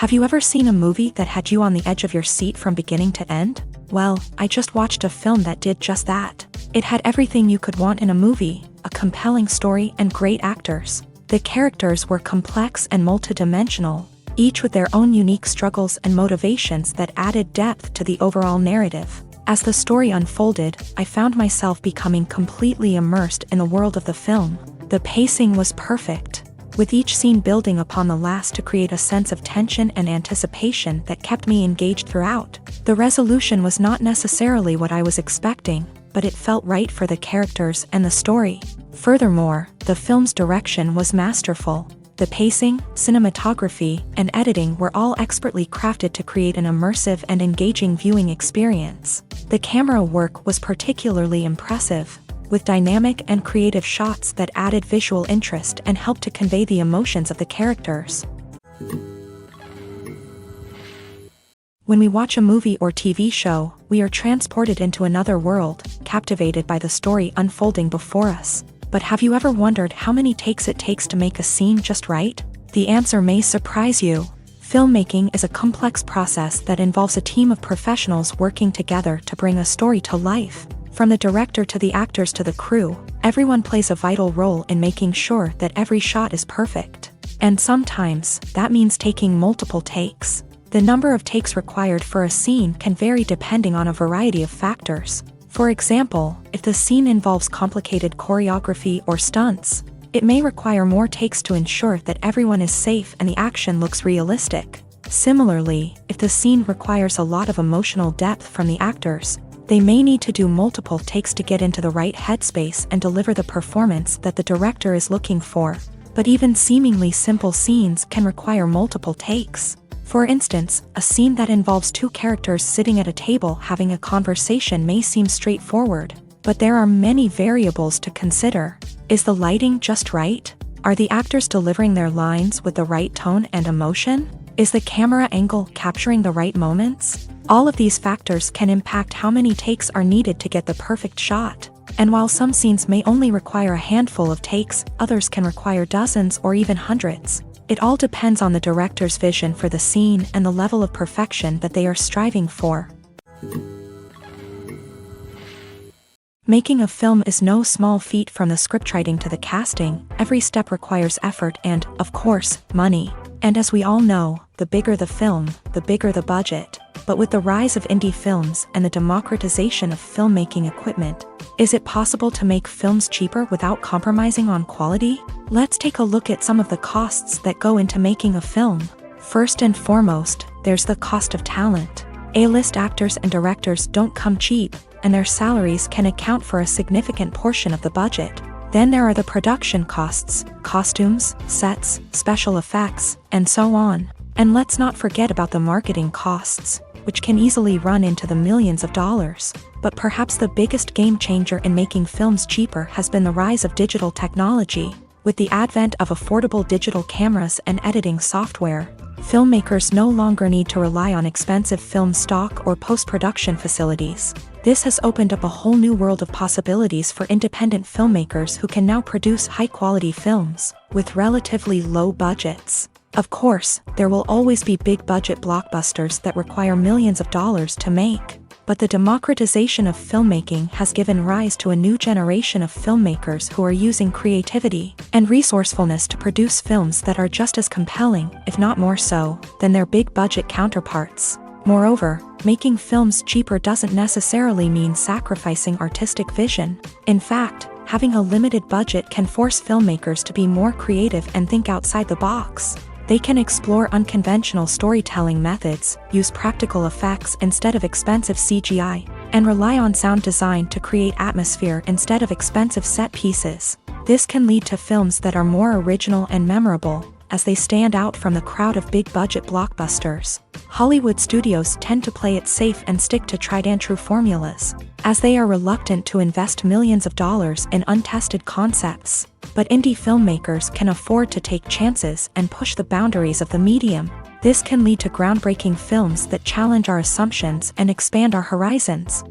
Have you ever seen a movie that had you on the edge of your seat from beginning to end? Well, I just watched a film that did just that. It had everything you could want in a movie, a compelling story and great actors. The characters were complex and multidimensional, each with their own unique struggles and motivations that added depth to the overall narrative. As the story unfolded, I found myself becoming completely immersed in the world of the film. The pacing was perfect, with each scene building upon the last to create a sense of tension and anticipation that kept me engaged throughout. The resolution was not necessarily what I was expecting, but it felt right for the characters and the story. Furthermore, the film's direction was masterful. The pacing, cinematography, and editing were all expertly crafted to create an immersive and engaging viewing experience. The camera work was particularly impressive, with dynamic and creative shots that added visual interest and helped to convey the emotions of the characters. When we watch a movie or TV show, we are transported into another world, captivated by the story unfolding before us. But have you ever wondered how many takes it takes to make a scene just right? The answer may surprise you. Filmmaking is a complex process that involves a team of professionals working together to bring a story to life. From the director to the actors to the crew, everyone plays a vital role in making sure that every shot is perfect. And sometimes, that means taking multiple takes. The number of takes required for a scene can vary depending on a variety of factors. For example, if the scene involves complicated choreography or stunts, it may require more takes to ensure that everyone is safe and the action looks realistic. Similarly, if the scene requires a lot of emotional depth from the actors, they may need to do multiple takes to get into the right headspace and deliver the performance that the director is looking for. But even seemingly simple scenes can require multiple takes. For instance, a scene that involves two characters sitting at a table having a conversation may seem straightforward, but there are many variables to consider. Is the lighting just right? Are the actors delivering their lines with the right tone and emotion? Is the camera angle capturing the right moments? All of these factors can impact how many takes are needed to get the perfect shot. And while some scenes may only require a handful of takes, others can require dozens or even hundreds. It all depends on the director's vision for the scene and the level of perfection that they are striving for. Making a film is no small feat. From the scriptwriting to the casting, every step requires effort and, of course, money. And as we all know, the bigger the film, the bigger the budget. But with the rise of indie films and the democratization of filmmaking equipment, is it possible to make films cheaper without compromising on quality? Let's take a look at some of the costs that go into making a film. First and foremost, there's the cost of talent. A-list actors and directors don't come cheap, and their salaries can account for a significant portion of the budget. Then there are the production costs, costumes, sets, special effects, and so on. And let's not forget about the marketing costs, which can easily run into the millions of dollars. But perhaps the biggest game changer in making films cheaper has been the rise of digital technology. With the advent of affordable digital cameras and editing software, filmmakers no longer need to rely on expensive film stock or post-production facilities. This has opened up a whole new world of possibilities for independent filmmakers who can now produce high-quality films with relatively low budgets. Of course, there will always be big-budget blockbusters that require millions of dollars to make. But the democratization of filmmaking has given rise to a new generation of filmmakers who are using creativity and resourcefulness to produce films that are just as compelling, if not more so, than their big-budget counterparts. Moreover, making films cheaper doesn't necessarily mean sacrificing artistic vision. In fact, having a limited budget can force filmmakers to be more creative and think outside the box. They can explore unconventional storytelling methods, use practical effects instead of expensive CGI, and rely on sound design to create atmosphere instead of expensive set pieces. This can lead to films that are more original and memorable, as they stand out from the crowd of big-budget blockbusters. Hollywood studios tend to play it safe and stick to tried-and-true formulas, as they are reluctant to invest millions of dollars in untested concepts. But indie filmmakers can afford to take chances and push the boundaries of the medium. This can lead to groundbreaking films that challenge our assumptions and expand our horizons.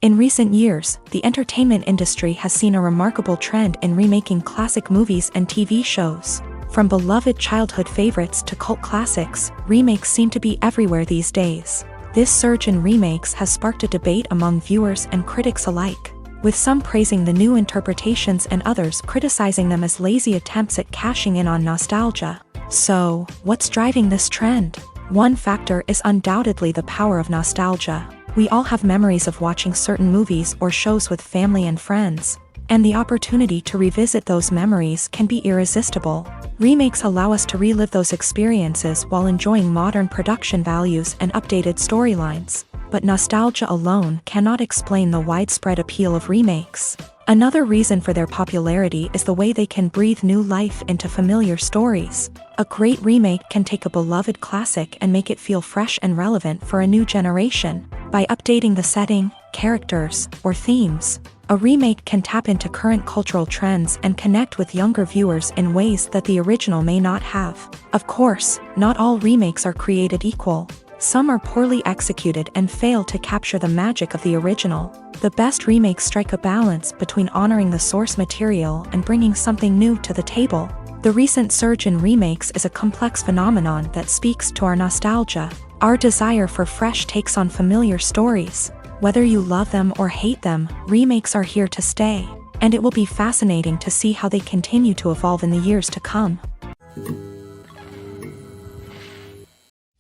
In recent years, the entertainment industry has seen a remarkable trend in remaking classic movies and TV shows. From beloved childhood favorites to cult classics, remakes seem to be everywhere these days. This surge in remakes has sparked a debate among viewers and critics alike, with some praising the new interpretations and others criticizing them as lazy attempts at cashing in on nostalgia. So, what's driving this trend? One factor is undoubtedly the power of nostalgia. We all have memories of watching certain movies or shows with family and friends, and the opportunity to revisit those memories can be irresistible. Remakes allow us to relive those experiences while enjoying modern production values and updated storylines. But nostalgia alone cannot explain the widespread appeal of remakes. Another reason for their popularity is the way they can breathe new life into familiar stories. A great remake can take a beloved classic and make it feel fresh and relevant for a new generation. By updating the setting, characters, or themes, a remake can tap into current cultural trends and connect with younger viewers in ways that the original may not have. Of course, not all remakes are created equal. Some are poorly executed and fail to capture the magic of the original. The best remakes strike a balance between honoring the source material and bringing something new to the table. The recent surge in remakes is a complex phenomenon that speaks to our nostalgia, our desire for fresh takes on familiar stories. Whether you love them or hate them, remakes are here to stay, and it will be fascinating to see how they continue to evolve in the years to come.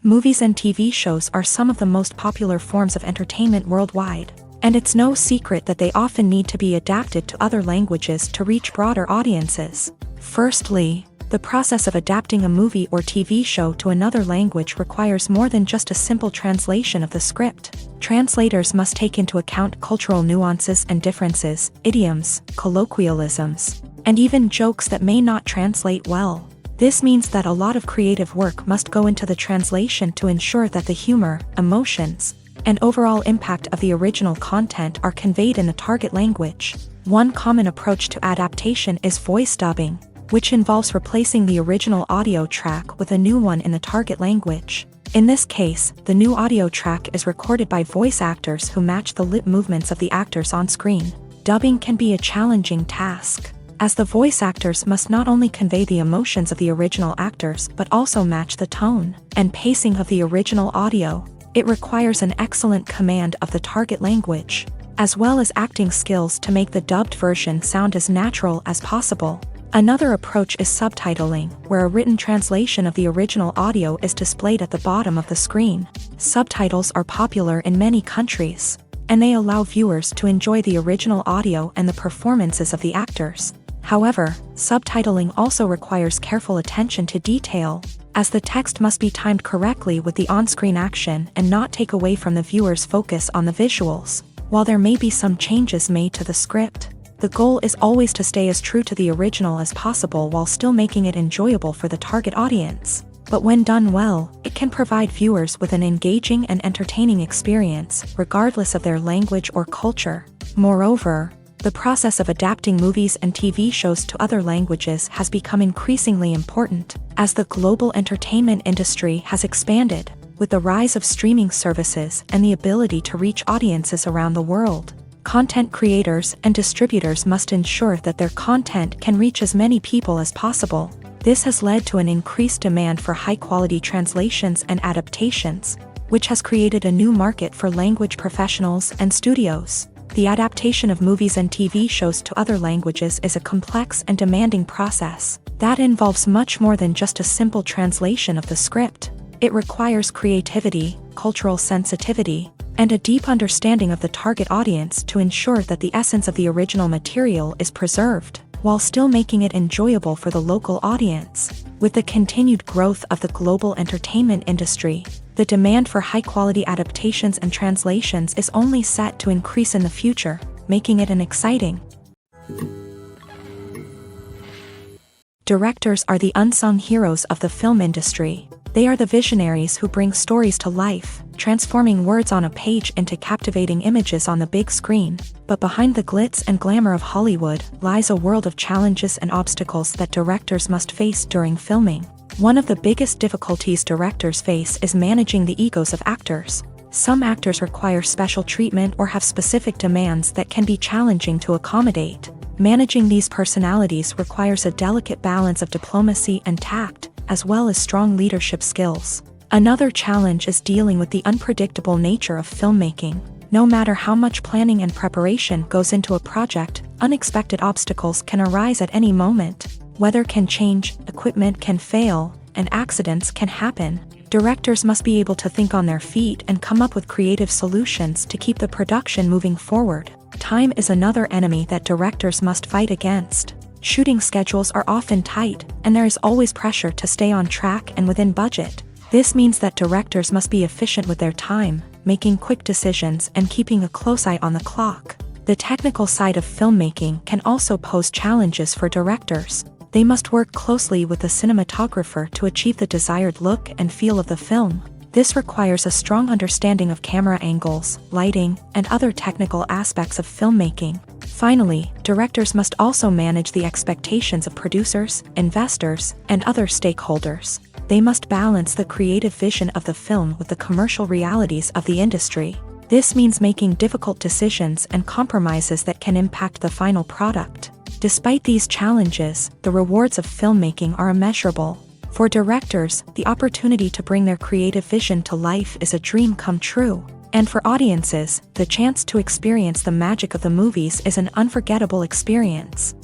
Movies and TV shows are some of the most popular forms of entertainment worldwide, and it's no secret that they often need to be adapted to other languages to reach broader audiences. Firstly, the process of adapting a movie or TV show to another language requires more than just a simple translation of the script. Translators must take into account cultural nuances and differences, idioms, colloquialisms, and even jokes that may not translate well. This means that a lot of creative work must go into the translation to ensure that the humor, emotions, and overall impact of the original content are conveyed in the target language. One common approach to adaptation is voice dubbing, which involves replacing the original audio track with a new one in the target language. In this case, the new audio track is recorded by voice actors who match the lip movements of the actors on screen. Dubbing can be a challenging task, as the voice actors must not only convey the emotions of the original actors but also match the tone and pacing of the original audio. It requires an excellent command of the target language, as well as acting skills to make the dubbed version sound as natural as possible. Another approach is subtitling, where a written translation of the original audio is displayed at the bottom of the screen. Subtitles are popular in many countries, and they allow viewers to enjoy the original audio and the performances of the actors. However, subtitling also requires careful attention to detail, as the text must be timed correctly with the on-screen action and not take away from the viewer's focus on the visuals. While there may be some changes made to the script, the goal is always to stay as true to the original as possible while still making it enjoyable for the target audience. But when done well, it can provide viewers with an engaging and entertaining experience, regardless of their language or culture. Moreover, the process of adapting movies and TV shows to other languages has become increasingly important, as the global entertainment industry has expanded, with the rise of streaming services and the ability to reach audiences around the world. Content creators and distributors must ensure that their content can reach as many people as possible. This has led to an increased demand for high-quality translations and adaptations, which has created a new market for language professionals and studios. The adaptation of movies and TV shows to other languages is a complex and demanding process that involves much more than just a simple translation of the script. It requires creativity, cultural sensitivity, and a deep understanding of the target audience to ensure that the essence of the original material is preserved, while still making it enjoyable for the local audience. With the continued growth of the global entertainment industry, the demand for high-quality adaptations and translations is only set to increase in the future, making it an exciting. Directors are the unsung heroes of the film industry. They are the visionaries who bring stories to life, transforming words on a page into captivating images on the big screen. But behind the glitz and glamour of Hollywood lies a world of challenges and obstacles that directors must face during filming. One of the biggest difficulties directors face is managing the egos of actors. Some actors require special treatment or have specific demands that can be challenging to accommodate. Managing these personalities requires a delicate balance of diplomacy and tact, as well as strong leadership skills. Another challenge is dealing with the unpredictable nature of filmmaking. No matter how much planning and preparation goes into a project, unexpected obstacles can arise at any moment. Weather can change, equipment can fail, and accidents can happen. Directors must be able to think on their feet and come up with creative solutions to keep the production moving forward. Time is another enemy that directors must fight against. Shooting schedules are often tight, and there is always pressure to stay on track and within budget. This means that directors must be efficient with their time, making quick decisions and keeping a close eye on the clock. The technical side of filmmaking can also pose challenges for directors. They must work closely with the cinematographer to achieve the desired look and feel of the film. This requires a strong understanding of camera angles, lighting, and other technical aspects of filmmaking. Finally, directors must also manage the expectations of producers, investors, and other stakeholders. They must balance the creative vision of the film with the commercial realities of the industry. This means making difficult decisions and compromises that can impact the final product. Despite these challenges, the rewards of filmmaking are immeasurable. For directors, the opportunity to bring their creative vision to life is a dream come true. And for audiences, the chance to experience the magic of the movies is an unforgettable experience.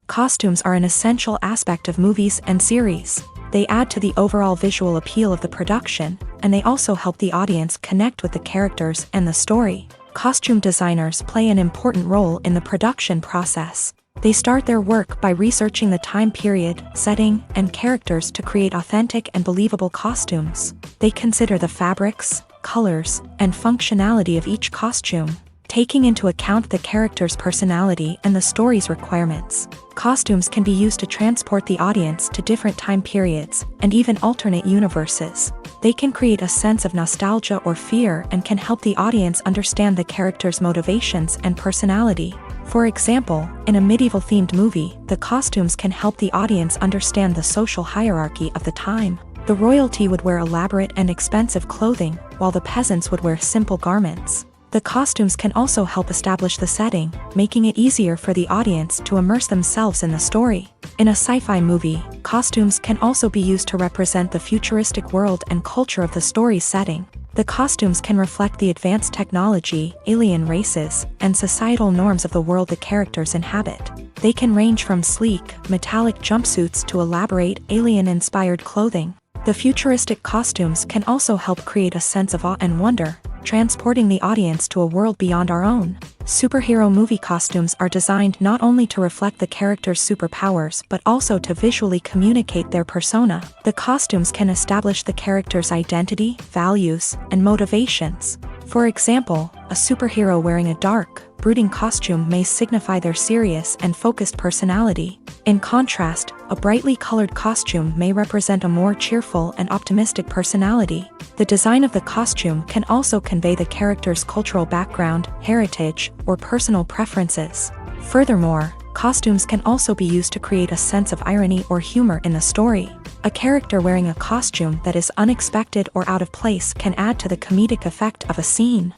Costumes are an essential aspect of movies and series. They add to the overall visual appeal of the production, and they also help the audience connect with the characters and the story. Costume designers play an important role in the production process. They start their work by researching the time period, setting, and characters to create authentic and believable costumes. They consider the fabrics, colors, and functionality of each costume, taking into account the character's personality and the story's requirements. Costumes can be used to transport the audience to different time periods, and even alternate universes. They can create a sense of nostalgia or fear and can help the audience understand the character's motivations and personality. For example, in a medieval-themed movie, the costumes can help the audience understand the social hierarchy of the time. The royalty would wear elaborate and expensive clothing, while the peasants would wear simple garments. The costumes can also help establish the setting, making it easier for the audience to immerse themselves in the story. In a sci-fi movie, costumes can also be used to represent the futuristic world and culture of the story's setting. The costumes can reflect the advanced technology, alien races, and societal norms of the world the characters inhabit. They can range from sleek, metallic jumpsuits to elaborate, alien-inspired clothing. The futuristic costumes can also help create a sense of awe and wonder, transporting the audience to a world beyond our own. Superhero movie costumes are designed not only to reflect the character's superpowers but also to visually communicate their persona. The costumes can establish the character's identity, values, and motivations. For example, a superhero wearing a dark, brooding costume may signify their serious and focused personality. In contrast, a brightly colored costume may represent a more cheerful and optimistic personality. The design of the costume can also convey the character's cultural background, heritage, or personal preferences. Furthermore, costumes can also be used to create a sense of irony or humor in the story. A character wearing a costume that is unexpected or out of place can add to the comedic effect of a scene.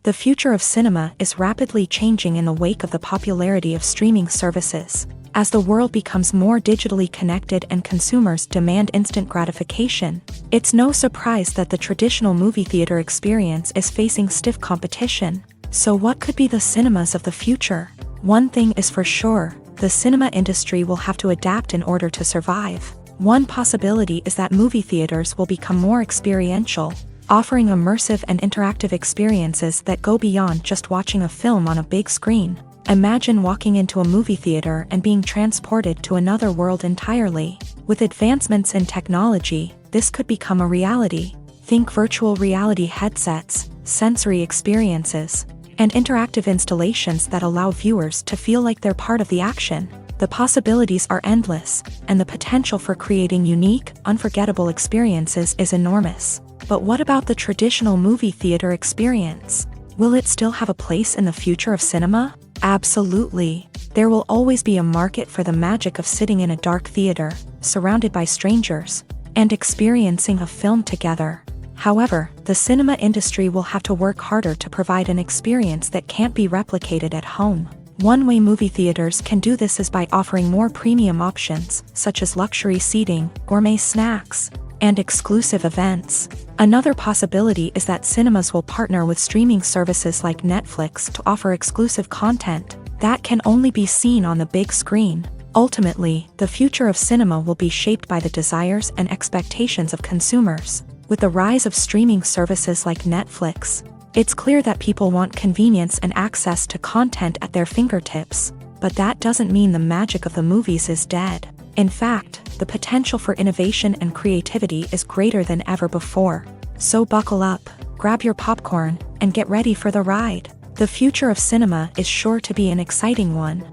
The future of cinema is rapidly changing in the wake of the popularity of streaming services. As the world becomes more digitally connected and consumers demand instant gratification, it's no surprise that the traditional movie theater experience is facing stiff competition. So what could be the cinemas of the future? One thing is for sure, the cinema industry will have to adapt in order to survive. One possibility is that movie theaters will become more experiential, offering immersive and interactive experiences that go beyond just watching a film on a big screen. Imagine walking into a movie theater and being transported to another world entirely. With advancements in technology, this could become a reality. Think virtual reality headsets, sensory experiences, and interactive installations that allow viewers to feel like they're part of the action. The possibilities are endless, and the potential for creating unique, unforgettable experiences is enormous. But what about the traditional movie theater experience? Will it still have a place in the future of cinema? Absolutely. There will always be a market for the magic of sitting in a dark theater, surrounded by strangers, and experiencing a film together. However, the cinema industry will have to work harder to provide an experience that can't be replicated at home. One way movie theaters can do this is by offering more premium options, such as luxury seating, gourmet snacks, and exclusive events. Another possibility is that cinemas will partner with streaming services like Netflix to offer exclusive content that can only be seen on the big screen. Ultimately, the future of cinema will be shaped by the desires and expectations of consumers. With the rise of streaming services like Netflix, it's clear that people want convenience and access to content at their fingertips. But that doesn't mean the magic of the movies is dead. In fact, the potential for innovation and creativity is greater than ever before. So buckle up, grab your popcorn, and get ready for the ride. The future of cinema is sure to be an exciting one.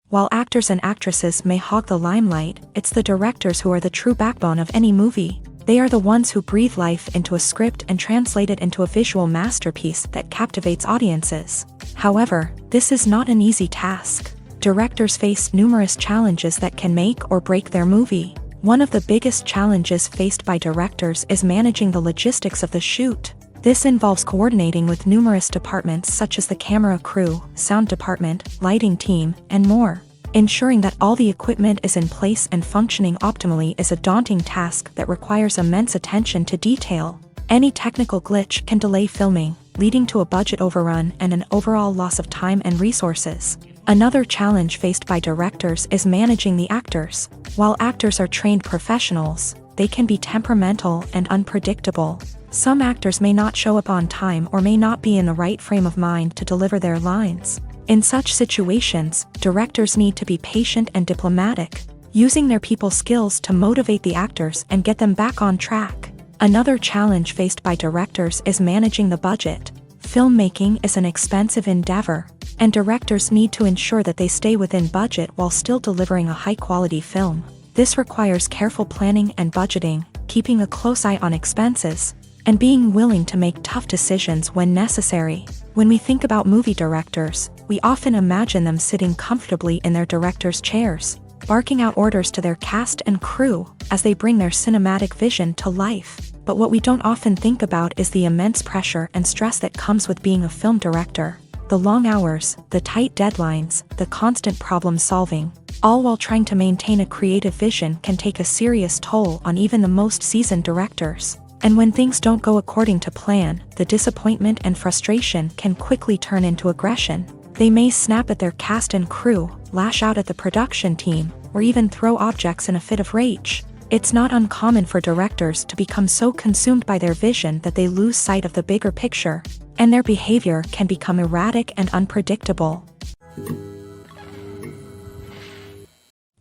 While actors and actresses may hog the limelight, it's the directors who are the true backbone of any movie. They are the ones who breathe life into a script and translate it into a visual masterpiece that captivates audiences. However, this is not an easy task. Directors face numerous challenges that can make or break their movie. One of the biggest challenges faced by directors is managing the logistics of the shoot. This involves coordinating with numerous departments such as the camera crew, sound department, lighting team, and more. Ensuring that all the equipment is in place and functioning optimally is a daunting task that requires immense attention to detail. Any technical glitch can delay filming, leading to a budget overrun and an overall loss of time and resources. Another challenge faced by directors is managing the actors. While actors are trained professionals, they can be temperamental and unpredictable. Some actors may not show up on time or may not be in the right frame of mind to deliver their lines. In such situations, directors need to be patient and diplomatic, using their people skills to motivate the actors and get them back on track. Another challenge faced by directors is managing the budget. Filmmaking is an expensive endeavor, and directors need to ensure that they stay within budget while still delivering a high-quality film. This requires careful planning and budgeting, keeping a close eye on expenses, and being willing to make tough decisions when necessary. When we think about movie directors, we often imagine them sitting comfortably in their director's chairs, barking out orders to their cast and crew as they bring their cinematic vision to life. But what we don't often think about is the immense pressure and stress that comes with being a film director. The long hours, the tight deadlines, the constant problem solving, all while trying to maintain a creative vision can take a serious toll on even the most seasoned directors. And when things don't go according to plan, the disappointment and frustration can quickly turn into aggression. They may snap at their cast and crew, lash out at the production team, or even throw objects in a fit of rage. It's not uncommon for directors to become so consumed by their vision that they lose sight of the bigger picture, and their behavior can become erratic and unpredictable.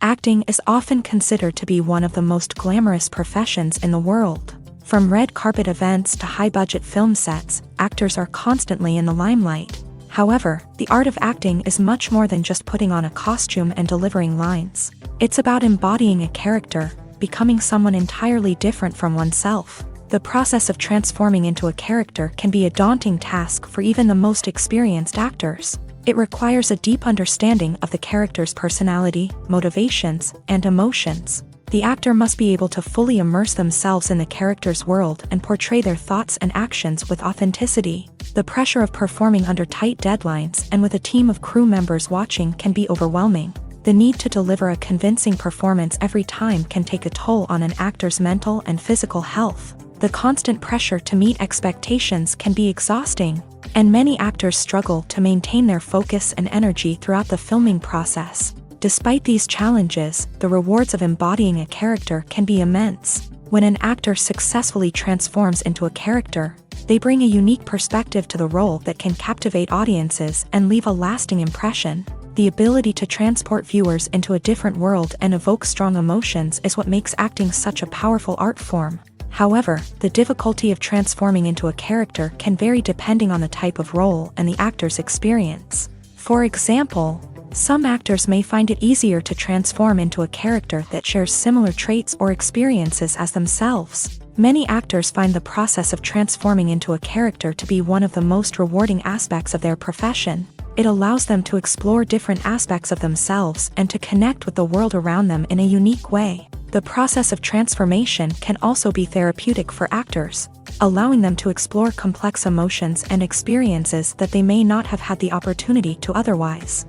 Acting is often considered to be one of the most glamorous professions in the world. From red carpet events to high-budget film sets, actors are constantly in the limelight. However, the art of acting is much more than just putting on a costume and delivering lines. It's about embodying a character, becoming someone entirely different from oneself. The process of transforming into a character can be a daunting task for even the most experienced actors. It requires a deep understanding of the character's personality, motivations, and emotions. The actor must be able to fully immerse themselves in the character's world and portray their thoughts and actions with authenticity. The pressure of performing under tight deadlines and with a team of crew members watching can be overwhelming. The need to deliver a convincing performance every time can take a toll on an actor's mental and physical health. The constant pressure to meet expectations can be exhausting, and many actors struggle to maintain their focus and energy throughout the filming process. Despite these challenges, the rewards of embodying a character can be immense. When an actor successfully transforms into a character, they bring a unique perspective to the role that can captivate audiences and leave a lasting impression. The ability to transport viewers into a different world and evoke strong emotions is what makes acting such a powerful art form. However, the difficulty of transforming into a character can vary depending on the type of role and the actor's experience. For example, some actors may find it easier to transform into a character that shares similar traits or experiences as themselves. Many actors find the process of transforming into a character to be one of the most rewarding aspects of their profession. It allows them to explore different aspects of themselves and to connect with the world around them in a unique way. The process of transformation can also be therapeutic for actors, allowing them to explore complex emotions and experiences that they may not have had the opportunity to otherwise.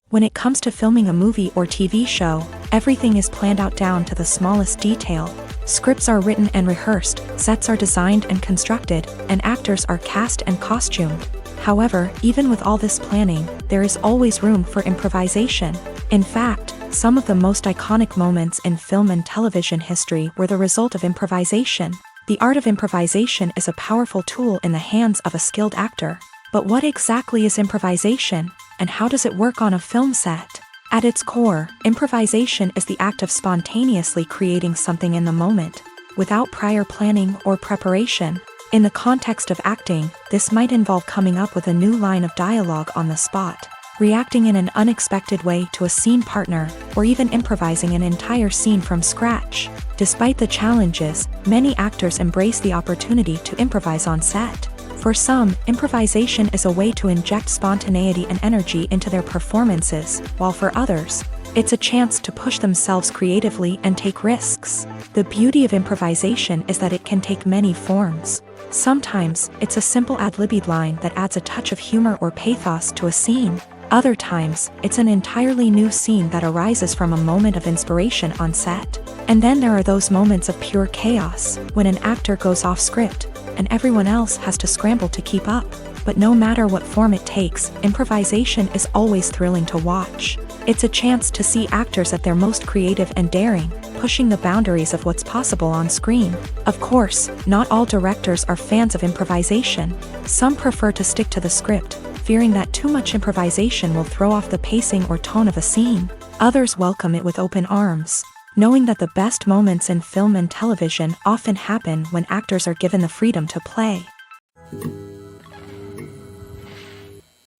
When it comes to filming a movie or TV show, everything is planned out down to the smallest detail. Scripts are written and rehearsed, sets are designed and constructed, and actors are cast and costumed. However, even with all this planning, there is always room for improvisation. In fact, some of the most iconic moments in film and television history were the result of improvisation. The art of improvisation is a powerful tool in the hands of a skilled actor. But what exactly is improvisation, and how does it work on a film set? At its core, improvisation is the act of spontaneously creating something in the moment, without prior planning or preparation. In the context of acting, this might involve coming up with a new line of dialogue on the spot, reacting in an unexpected way to a scene partner, or even improvising an entire scene from scratch. Despite the challenges, many actors embrace the opportunity to improvise on set. For some, improvisation is a way to inject spontaneity and energy into their performances, while for others, it's a chance to push themselves creatively and take risks. The beauty of improvisation is that it can take many forms. Sometimes, it's a simple ad-libbed line that adds a touch of humor or pathos to a scene. Other times, it's an entirely new scene that arises from a moment of inspiration on set. And then there are those moments of pure chaos, when an actor goes off script, and everyone else has to scramble to keep up. But no matter what form it takes, improvisation is always thrilling to watch. It's a chance to see actors at their most creative and daring, pushing the boundaries of what's possible on screen. Of course, not all directors are fans of improvisation. Some prefer to stick to the script, fearing that too much improvisation will throw off the pacing or tone of a scene. Others welcome it with open arms, knowing that the best moments in film and television often happen when actors are given the freedom to play.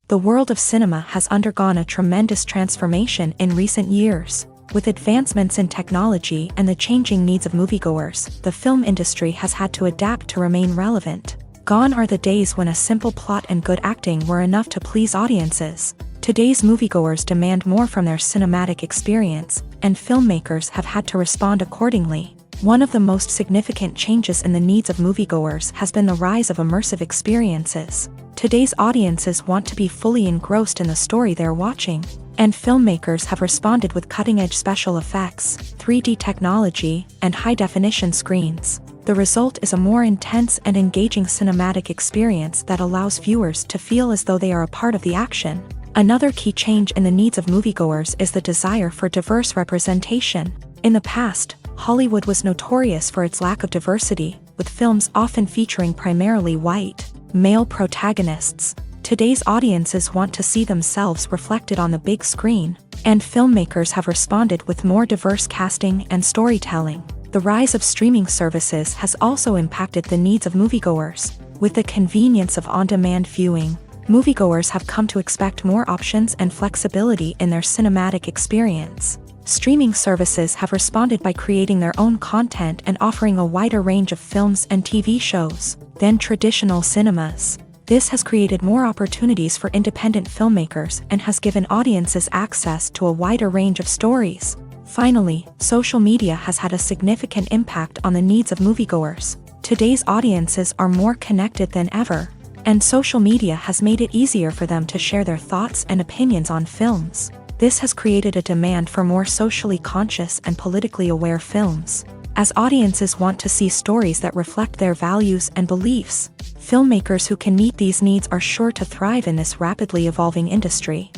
The world of cinema has undergone a tremendous transformation in recent years. With advancements in technology and the changing needs of moviegoers, the film industry has had to adapt to remain relevant. Gone are the days when a simple plot and good acting were enough to please audiences. Today's moviegoers demand more from their cinematic experience, and filmmakers have had to respond accordingly. One of the most significant changes in the needs of moviegoers has been the rise of immersive experiences. Today's audiences want to be fully engrossed in the story they're watching, and filmmakers have responded with cutting-edge special effects, 3D technology, and high-definition screens. The result is a more intense and engaging cinematic experience that allows viewers to feel as though they are a part of the action. Another key change in the needs of moviegoers is the desire for diverse representation. In the past, Hollywood was notorious for its lack of diversity, with films often featuring primarily white, male protagonists. Today's audiences want to see themselves reflected on the big screen, and filmmakers have responded with more diverse casting and storytelling. The rise of streaming services has also impacted the needs of moviegoers. With the convenience of on-demand viewing, moviegoers have come to expect more options and flexibility in their cinematic experience. Streaming services have responded by creating their own content and offering a wider range of films and TV shows than traditional cinemas. This has created more opportunities for independent filmmakers and has given audiences access to a wider range of stories. Finally, social media has had a significant impact on the needs of moviegoers. Today's audiences are more connected than ever, and social media has made it easier for them to share their thoughts and opinions on films. This has created a demand for more socially conscious and politically aware films. As audiences want to see stories that reflect their values and beliefs, filmmakers who can meet these needs are sure to thrive in this rapidly evolving industry.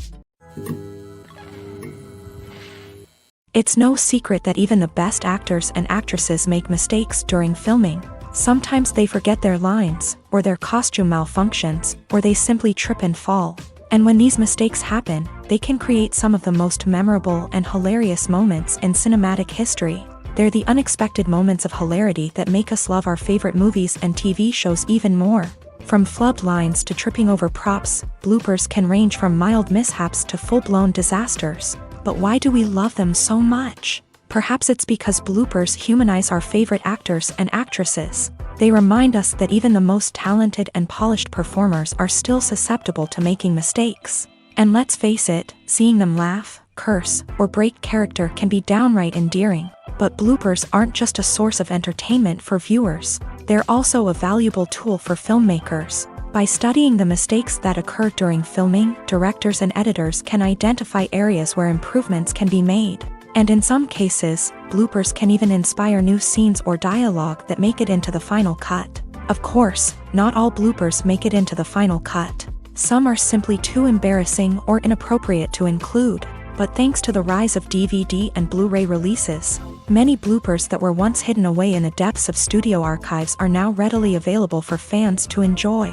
It's no secret that even the best actors and actresses make mistakes during filming. Sometimes they forget their lines, or their costume malfunctions, or they simply trip and fall. And when these mistakes happen, they can create some of the most memorable and hilarious moments in cinematic history. They're the unexpected moments of hilarity that make us love our favorite movies and TV shows even more. From flubbed lines to tripping over props, bloopers can range from mild mishaps to full-blown disasters. But why do we love them so much? Perhaps it's because bloopers humanize our favorite actors and actresses. They remind us that even the most talented and polished performers are still susceptible to making mistakes. And let's face it, seeing them laugh, curse, or break character can be downright endearing. But bloopers aren't just a source of entertainment for viewers. They're also a valuable tool for filmmakers. By studying the mistakes that occur during filming, directors and editors can identify areas where improvements can be made. And in some cases, bloopers can even inspire new scenes or dialogue that make it into the final cut. Of course, not all bloopers make it into the final cut. Some are simply too embarrassing or inappropriate to include. But thanks to the rise of DVD and Blu-ray releases, many bloopers that were once hidden away in the depths of studio archives are now readily available for fans to enjoy.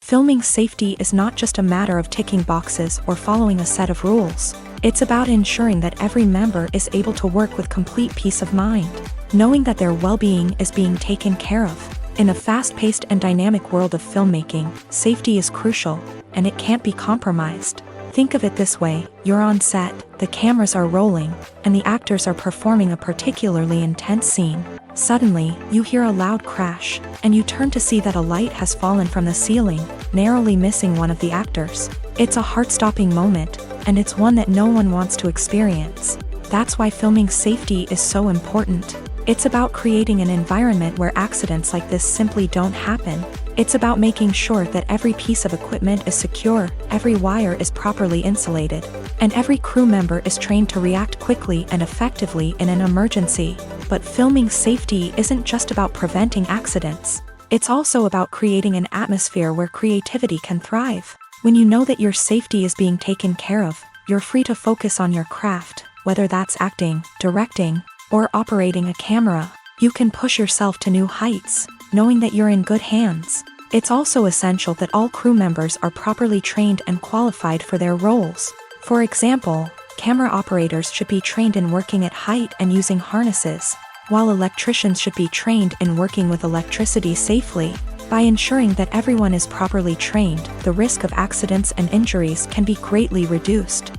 Filming safety is not just a matter of ticking boxes or following a set of rules. It's about ensuring that every member is able to work with complete peace of mind, knowing that their well-being is being taken care of. In a fast-paced and dynamic world of filmmaking, safety is crucial, and it can't be compromised. Think of it this way: you're on set, the cameras are rolling, and the actors are performing a particularly intense scene. Suddenly, you hear a loud crash, and you turn to see that a light has fallen from the ceiling, narrowly missing one of the actors. It's a heart-stopping moment, and it's one that no one wants to experience. That's why filming safety is so important. It's about creating an environment where accidents like this simply don't happen. It's about making sure that every piece of equipment is secure, every wire is properly insulated, and every crew member is trained to react quickly and effectively in an emergency. But filming safety isn't just about preventing accidents. It's also about creating an atmosphere where creativity can thrive. When you know that your safety is being taken care of, you're free to focus on your craft, whether that's acting, directing, or operating a camera. You can push yourself to new heights, knowing that you're in good hands. It's also essential that all crew members are properly trained and qualified for their roles. For example, camera operators should be trained in working at height and using harnesses, while electricians should be trained in working with electricity safely. By ensuring that everyone is properly trained, the risk of accidents and injuries can be greatly reduced.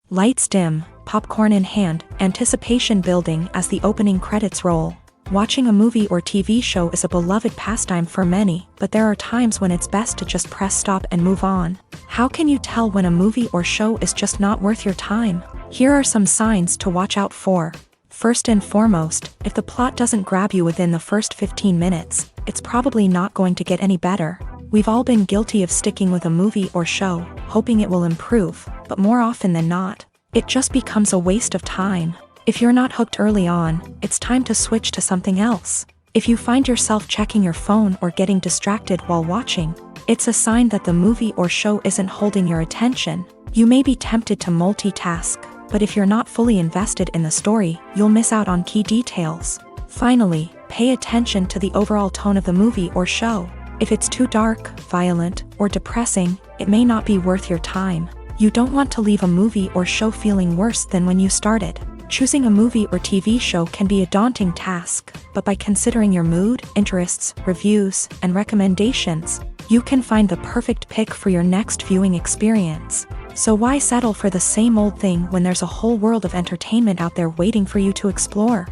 Lights dim, popcorn in hand, anticipation building as the opening credits roll. Watching a movie or TV show is a beloved pastime for many, but there are times when it's best to just press stop and move on. How can you tell when a movie or show is just not worth your time? Here are some signs to watch out for. First and foremost, if the plot doesn't grab you within the first 15 minutes, it's probably not going to get any better. We've all been guilty of sticking with a movie or show, hoping it will improve, but more often than not, it just becomes a waste of time. If you're not hooked early on, it's time to switch to something else. If you find yourself checking your phone or getting distracted while watching, it's a sign that the movie or show isn't holding your attention. You may be tempted to multitask, but if you're not fully invested in the story, you'll miss out on key details. Finally, pay attention to the overall tone of the movie or show. If it's too dark, violent, or depressing, it may not be worth your time. You don't want to leave a movie or show feeling worse than when you started. Choosing a movie or TV show can be a daunting task, but by considering your mood, interests, reviews, and recommendations, you can find the perfect pick for your next viewing experience. So why settle for the same old thing when there's a whole world of entertainment out there waiting for you to explore?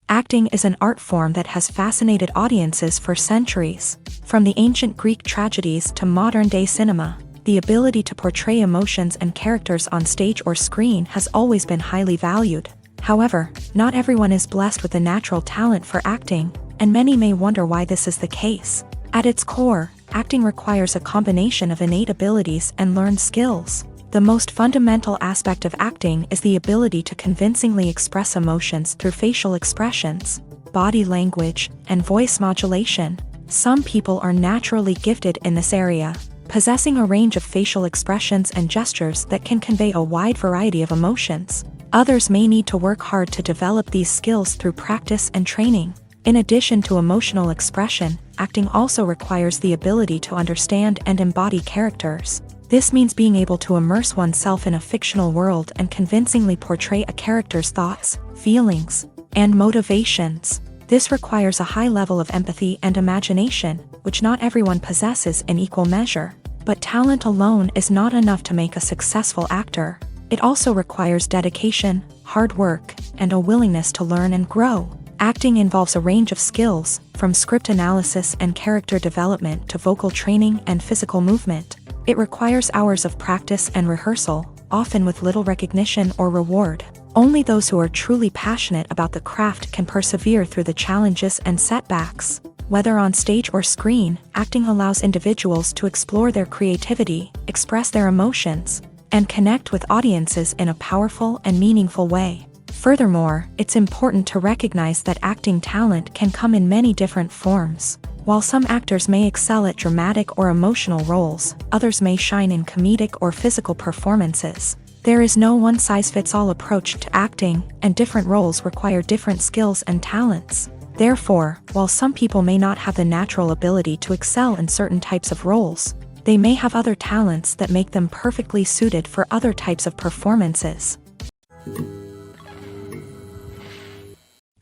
Acting is an art form that has fascinated audiences for centuries. From the ancient Greek tragedies to modern-day cinema, the ability to portray emotions and characters on stage or screen has always been highly valued. However, not everyone is blessed with a natural talent for acting, and many may wonder why this is the case. At its core, acting requires a combination of innate abilities and learned skills. The most fundamental aspect of acting is the ability to convincingly express emotions through facial expressions, body language, and voice modulation. Some people are naturally gifted in this area, possessing a range of facial expressions and gestures that can convey a wide variety of emotions. Others may need to work hard to develop these skills through practice and training. In addition to emotional expression, acting also requires the ability to understand and embody characters. This means being able to immerse oneself in a fictional world and convincingly portray a character's thoughts, feelings, and motivations. This requires a high level of empathy and imagination, which not everyone possesses in equal measure. But talent alone is not enough to make a successful actor. It also requires dedication, hard work, and a willingness to learn and grow. Acting involves a range of skills, from script analysis and character development to vocal training and physical movement. It requires hours of practice and rehearsal, often with little recognition or reward. Only those who are truly passionate about the craft can persevere through the challenges and setbacks. Whether on stage or screen, acting allows individuals to explore their creativity, express their emotions, and connect with audiences in a powerful and meaningful way. Furthermore, it's important to recognize that acting talent can come in many different forms. While some actors may excel at dramatic or emotional roles, others may shine in comedic or physical performances. There is no one-size-fits-all approach to acting, and different roles require different skills and talents. Therefore, while some people may not have the natural ability to excel in certain types of roles, they may have other talents that make them perfectly suited for other types of performances.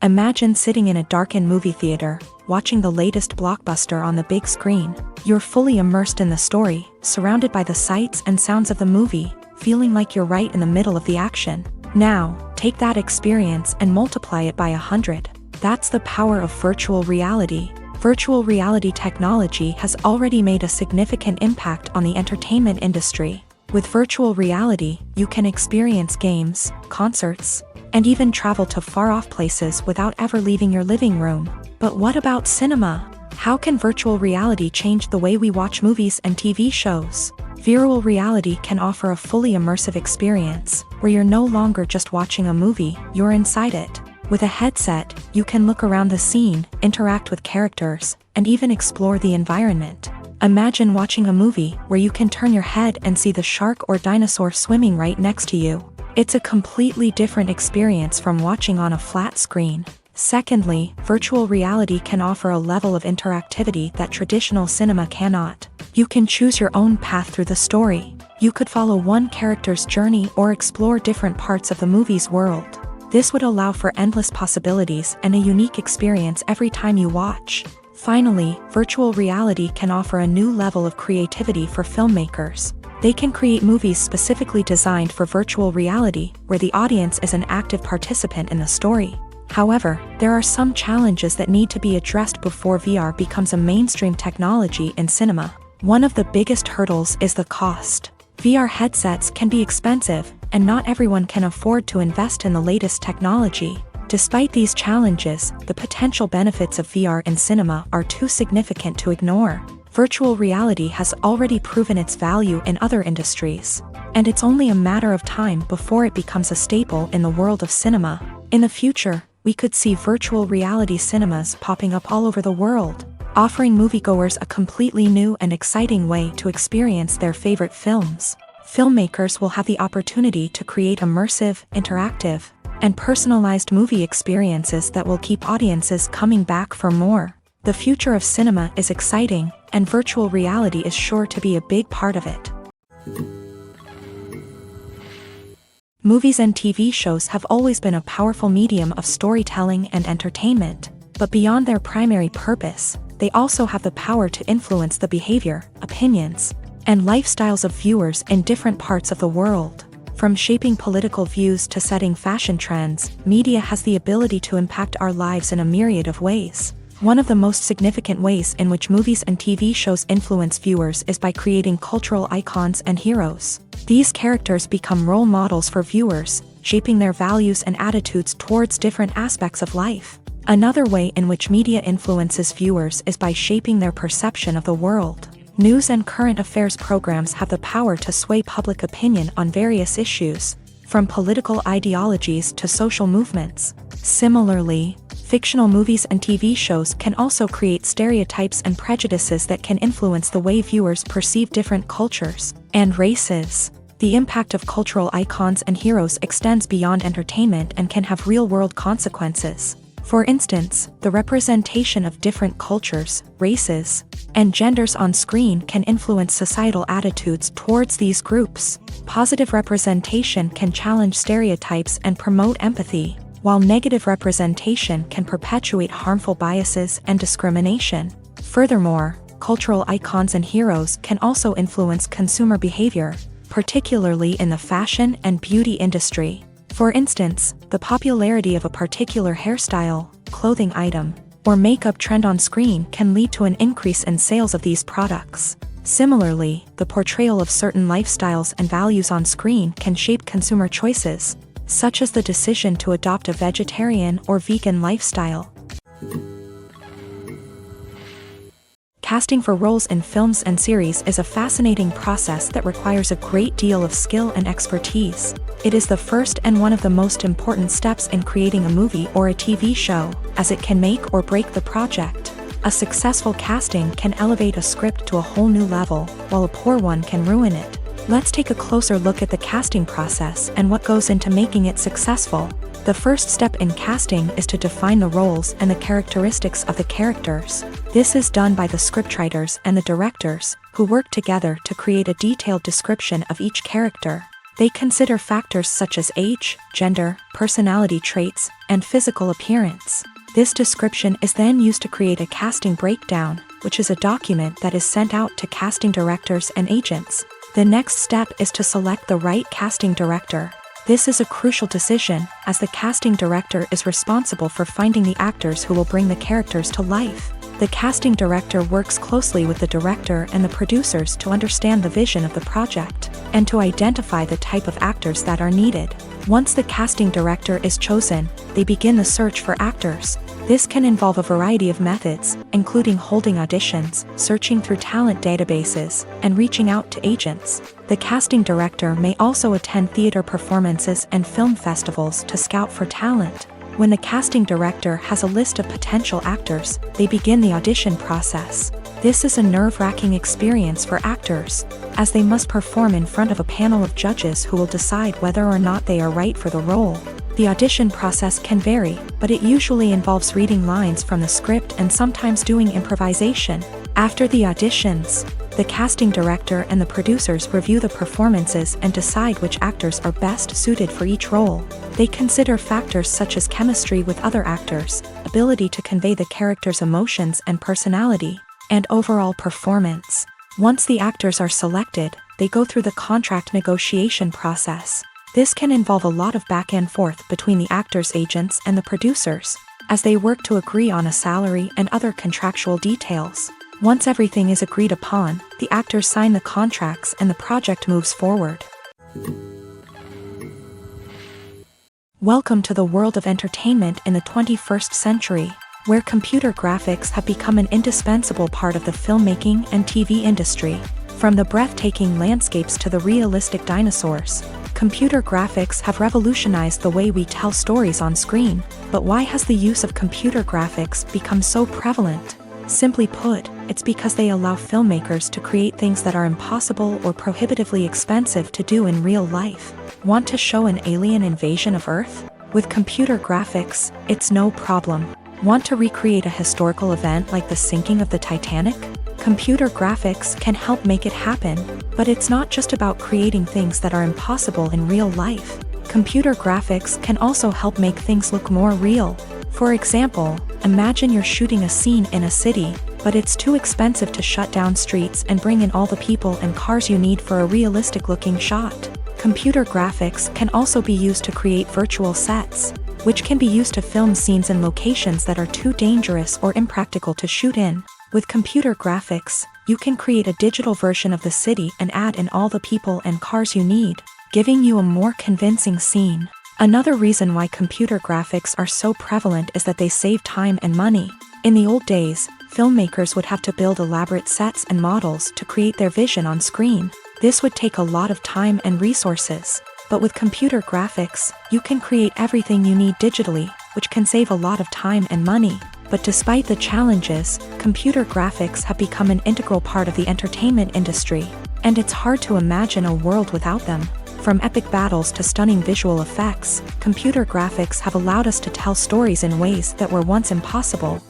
Imagine sitting in a darkened movie theater, watching the latest blockbuster on the big screen. You're fully immersed in the story, surrounded by the sights and sounds of the movie, feeling like you're right in the middle of the action. Now, take that experience and multiply it by 100. That's the power of virtual reality. Virtual reality technology has already made a significant impact on the entertainment industry. With virtual reality, you can experience games, concerts, and even travel to far-off places without ever leaving your living room. But what about cinema? How can virtual reality change the way we watch movies and TV shows? Virtual reality can offer a fully immersive experience, where you're no longer just watching a movie, you're inside it. With a headset, you can look around the scene, interact with characters, and even explore the environment. Imagine watching a movie where you can turn your head and see the shark or dinosaur swimming right next to you. It's a completely different experience from watching on a flat screen. Secondly, virtual reality can offer a level of interactivity that traditional cinema cannot. You can choose your own path through the story. You could follow one character's journey or explore different parts of the movie's world. This would allow for endless possibilities and a unique experience every time you watch. Finally, virtual reality can offer a new level of creativity for filmmakers. They can create movies specifically designed for virtual reality, where the audience is an active participant in the story. However, there are some challenges that need to be addressed before VR becomes a mainstream technology in cinema. One of the biggest hurdles is the cost. VR headsets can be expensive, and not everyone can afford to invest in the latest technology. Despite these challenges, the potential benefits of VR in cinema are too significant to ignore. Virtual reality has already proven its value in other industries, and it's only a matter of time before it becomes a staple in the world of cinema. In the future, we could see virtual reality cinemas popping up all over the world, offering moviegoers a completely new and exciting way to experience their favorite films. Filmmakers will have the opportunity to create immersive, interactive, and personalized movie experiences that will keep audiences coming back for more. The future of cinema is exciting, and virtual reality is sure to be a big part of it. Movies and TV shows have always been a powerful medium of storytelling and entertainment, but beyond their primary purpose, they also have the power to influence the behavior, opinions, and lifestyles of viewers in different parts of the world. From shaping political views to setting fashion trends, media has the ability to impact our lives in a myriad of ways. One of the most significant ways in which movies and TV shows influence viewers is by creating cultural icons and heroes. These characters become role models for viewers, shaping their values and attitudes towards different aspects of life. Another way in which media influences viewers is by shaping their perception of the world. News and current affairs programs have the power to sway public opinion on various issues, from political ideologies to social movements. Similarly, fictional movies and TV shows can also create stereotypes and prejudices that can influence the way viewers perceive different cultures and races. The impact of cultural icons and heroes extends beyond entertainment and can have real-world consequences. For instance, the representation of different cultures, races, and genders on screen can influence societal attitudes towards these groups. Positive representation can challenge stereotypes and promote empathy, while negative representation can perpetuate harmful biases and discrimination. Furthermore, cultural icons and heroes can also influence consumer behavior, particularly in the fashion and beauty industry. For instance, the popularity of a particular hairstyle, clothing item, or makeup trend on screen can lead to an increase in sales of these products. Similarly, the portrayal of certain lifestyles and values on screen can shape consumer choices, such as the decision to adopt a vegetarian or vegan lifestyle. Casting for roles in films and series is a fascinating process that requires a great deal of skill and expertise. It is the first and one of the most important steps in creating a movie or a TV show, as it can make or break the project. A successful casting can elevate a script to a whole new level, while a poor one can ruin it. Let's take a closer look at the casting process and what goes into making it successful. The first step in casting is to define the roles and the characteristics of the characters. This is done by the scriptwriters and the directors, who work together to create a detailed description of each character. They consider factors such as age, gender, personality traits, and physical appearance. This description is then used to create a casting breakdown, which is a document that is sent out to casting directors and agents. The next step is to select the right casting director. This is a crucial decision, as the casting director is responsible for finding the actors who will bring the characters to life. The casting director works closely with the director and the producers to understand the vision of the project, and to identify the type of actors that are needed. Once the casting director is chosen, they begin the search for actors. This can involve a variety of methods, including holding auditions, searching through talent databases, and reaching out to agents. The casting director may also attend theater performances and film festivals to scout for talent. When the casting director has a list of potential actors, they begin the audition process. This is a nerve-wracking experience for actors, as they must perform in front of a panel of judges who will decide whether or not they are right for the role. The audition process can vary, but it usually involves reading lines from the script and sometimes doing improvisation. After the auditions, the casting director and the producers review the performances and decide which actors are best suited for each role. They consider factors such as chemistry with other actors, ability to convey the character's emotions and personality, and overall performance. Once the actors are selected, they go through the contract negotiation process. This can involve a lot of back and forth between the actors' agents and the producers, as they work to agree on a salary and other contractual details. Once everything is agreed upon, the actors sign the contracts and the project moves forward. Welcome to the world of entertainment in the 21st century, where computer graphics have become an indispensable part of the filmmaking and TV industry. From the breathtaking landscapes to the realistic dinosaurs, computer graphics have revolutionized the way we tell stories on screen. But why has the use of computer graphics become so prevalent? Simply put, it's because they allow filmmakers to create things that are impossible or prohibitively expensive to do in real life. Want to show an alien invasion of Earth? With computer graphics, it's no problem. Want to recreate a historical event like the sinking of the Titanic? Computer graphics can help make it happen, but it's not just about creating things that are impossible in real life. Computer graphics can also help make things look more real. For example, imagine you're shooting a scene in a city, but it's too expensive to shut down streets and bring in all the people and cars you need for a realistic-looking shot. Computer graphics can also be used to create virtual sets, which can be used to film scenes in locations that are too dangerous or impractical to shoot in. With computer graphics, you can create a digital version of the city and add in all the people and cars you need, giving you a more convincing scene. Another reason why computer graphics are so prevalent is that they save time and money. In the old days, filmmakers would have to build elaborate sets and models to create their vision on screen. This would take a lot of time and resources. But with computer graphics, you can create everything you need digitally, which can save a lot of time and money. But despite the challenges, computer graphics have become an integral part of the entertainment industry, and it's hard to imagine a world without them. From epic battles to stunning visual effects, computer graphics have allowed us to tell stories in ways that were once impossible.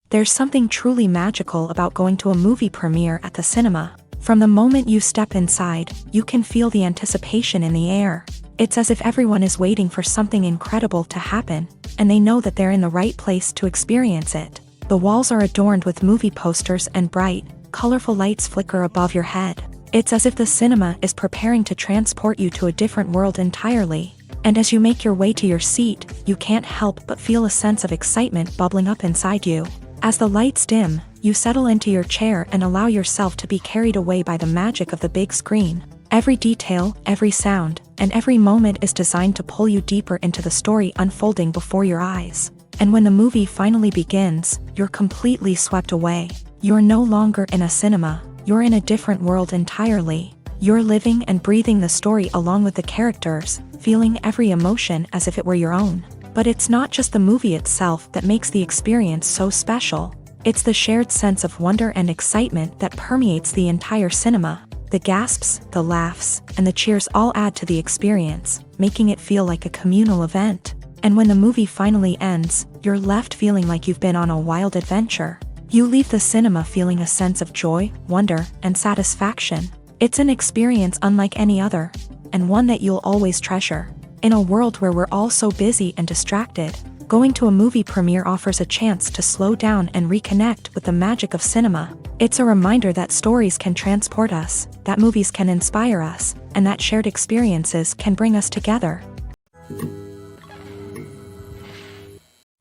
There's something truly magical about going to a movie premiere at the cinema. From the moment you step inside, you can feel the anticipation in the air. It's as if everyone is waiting for something incredible to happen, and they know that they're in the right place to experience it. The walls are adorned with movie posters and bright, colorful lights flicker above your head. It's as if the cinema is preparing to transport you to a different world entirely. And as you make your way to your seat, you can't help but feel a sense of excitement bubbling up inside you. As the lights dim, you settle into your chair and allow yourself to be carried away by the magic of the big screen. Every detail, every sound, and every moment is designed to pull you deeper into the story unfolding before your eyes. And when the movie finally begins, you're completely swept away. You're no longer in a cinema, you're in a different world entirely. You're living and breathing the story along with the characters, feeling every emotion as if it were your own. But it's not just the movie itself that makes the experience so special. It's the shared sense of wonder and excitement that permeates the entire cinema. The gasps, the laughs, and the cheers all add to the experience, making it feel like a communal event. And when the movie finally ends, you're left feeling like you've been on a wild adventure. You leave the cinema feeling a sense of joy, wonder, and satisfaction. It's an experience unlike any other, and one that you'll always treasure. In a world where we're all so busy and distracted, going to a movie premiere offers a chance to slow down and reconnect with the magic of cinema. It's a reminder that stories can transport us, that movies can inspire us, and that shared experiences can bring us together.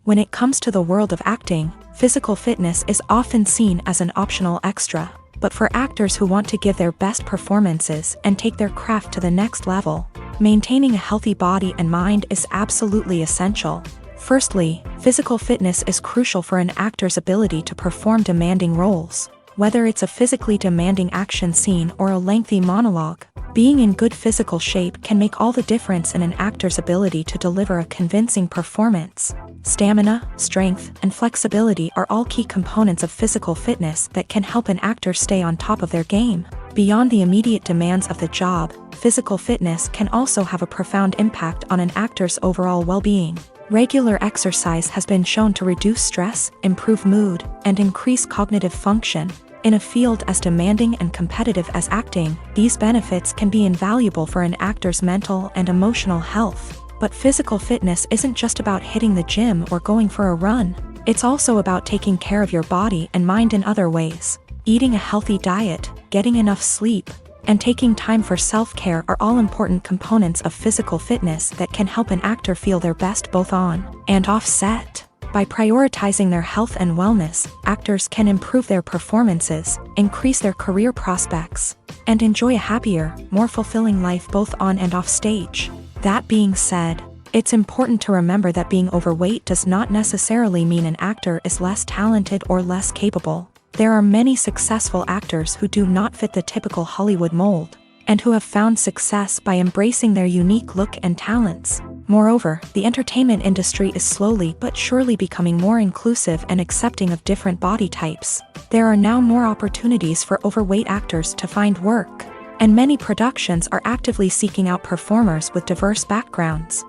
When it comes to the world of acting, physical fitness is often seen as an optional extra. But for actors who want to give their best performances and take their craft to the next level, maintaining a healthy body and mind is absolutely essential. Firstly, physical fitness is crucial for an actor's ability to perform demanding roles. Whether it's a physically demanding action scene or a lengthy monologue, being in good physical shape can make all the difference in an actor's ability to deliver a convincing performance. Stamina, strength, and flexibility are all key components of physical fitness that can help an actor stay on top of their game. Beyond the immediate demands of the job, physical fitness can also have a profound impact on an actor's overall well-being. Regular exercise has been shown to reduce stress, improve mood, and increase cognitive function. In a field as demanding and competitive as acting, these benefits can be invaluable for an actor's mental and emotional health. But physical fitness isn't just about hitting the gym or going for a run. It's also about taking care of your body and mind in other ways. Eating a healthy diet, getting enough sleep, and taking time for self-care are all important components of physical fitness that can help an actor feel their best both on and off set. By prioritizing their health and wellness, actors can improve their performances, increase their career prospects, and enjoy a happier, more fulfilling life both on and off stage. That being said, it's important to remember that being overweight does not necessarily mean an actor is less talented or less capable. There are many successful actors who do not fit the typical Hollywood mold, and who have found success by embracing their unique look and talents. Moreover, the entertainment industry is slowly but surely becoming more inclusive and accepting of different body types. There are now more opportunities for overweight actors to find work, and many productions are actively seeking out performers with diverse backgrounds.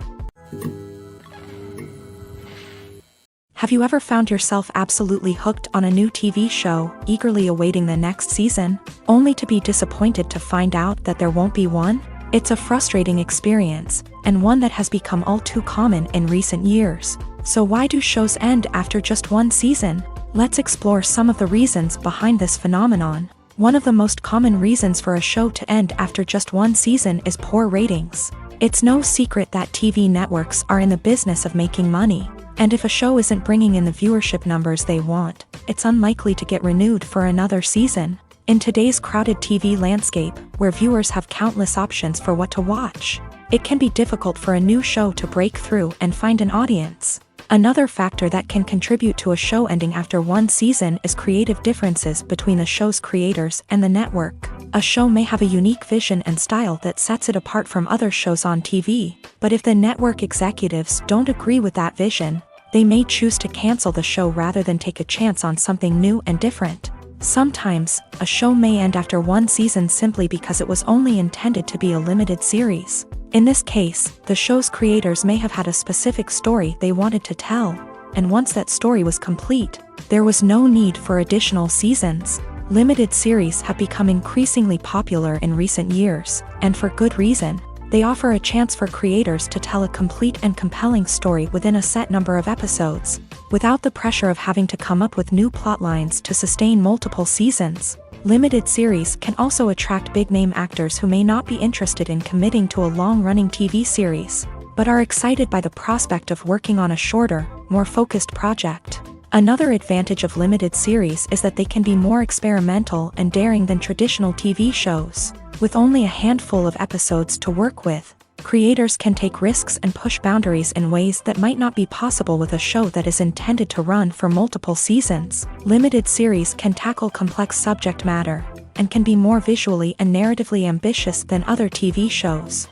Have you ever found yourself absolutely hooked on a new TV show, eagerly awaiting the next season, only to be disappointed to find out that there won't be one? It's a frustrating experience, and one that has become all too common in recent years. So why do shows end after just one season? Let's explore some of the reasons behind this phenomenon. One of the most common reasons for a show to end after just one season is poor ratings. It's no secret that TV networks are in the business of making money, and if a show isn't bringing in the viewership numbers they want, it's unlikely to get renewed for another season. In today's crowded TV landscape, where viewers have countless options for what to watch, it can be difficult for a new show to break through and find an audience. Another factor that can contribute to a show ending after one season is creative differences between the show's creators and the network. A show may have a unique vision and style that sets it apart from other shows on TV, but if the network executives don't agree with that vision, they may choose to cancel the show rather than take a chance on something new and different. Sometimes, a show may end after one season simply because it was only intended to be a limited series. In this case, the show's creators may have had a specific story they wanted to tell, and once that story was complete, there was no need for additional seasons. Limited series have become increasingly popular in recent years, and for good reason. They offer a chance for creators to tell a complete and compelling story within a set number of episodes, without the pressure of having to come up with new plot lines to sustain multiple seasons. Limited series can also attract big-name actors who may not be interested in committing to a long-running TV series, but are excited by the prospect of working on a shorter, more focused project. Another advantage of limited series is that they can be more experimental and daring than traditional TV shows. With only a handful of episodes to work with, creators can take risks and push boundaries in ways that might not be possible with a show that is intended to run for multiple seasons. Limited series can tackle complex subject matter, and can be more visually and narratively ambitious than other TV shows.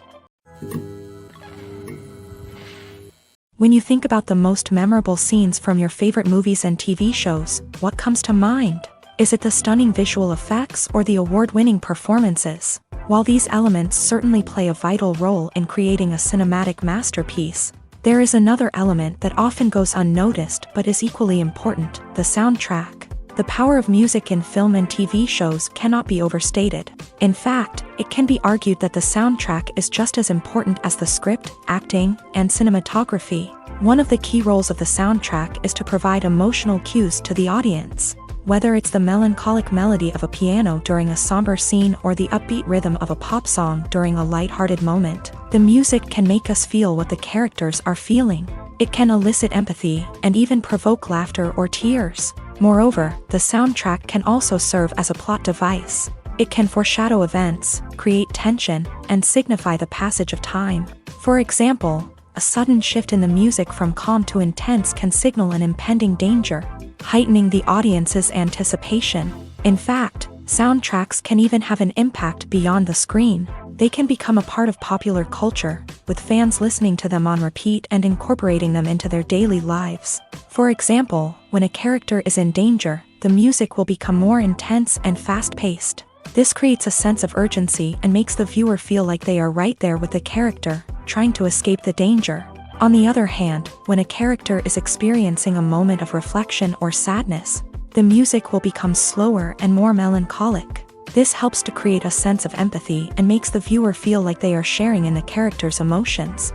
When you think about the most memorable scenes from your favorite movies and TV shows, what comes to mind? Is it the stunning visual effects or the award-winning performances? While these elements certainly play a vital role in creating a cinematic masterpiece, there is another element that often goes unnoticed but is equally important: the soundtrack. The power of music in film and TV shows cannot be overstated. In fact, it can be argued that the soundtrack is just as important as the script, acting, and cinematography. One of the key roles of the soundtrack is to provide emotional cues to the audience. Whether it's the melancholic melody of a piano during a somber scene or the upbeat rhythm of a pop song during a lighthearted moment, the music can make us feel what the characters are feeling. It can elicit empathy and even provoke laughter or tears. Moreover, the soundtrack can also serve as a plot device. It can foreshadow events, create tension, and signify the passage of time. For example, a sudden shift in the music from calm to intense can signal an impending danger, heightening the audience's anticipation. In fact, soundtracks can even have an impact beyond the screen. They can become a part of popular culture, with fans listening to them on repeat and incorporating them into their daily lives. For example, when a character is in danger, the music will become more intense and fast-paced. This creates a sense of urgency and makes the viewer feel like they are right there with the character, trying to escape the danger. On the other hand, when a character is experiencing a moment of reflection or sadness, the music will become slower and more melancholic. This helps to create a sense of empathy and makes the viewer feel like they are sharing in the character's emotions.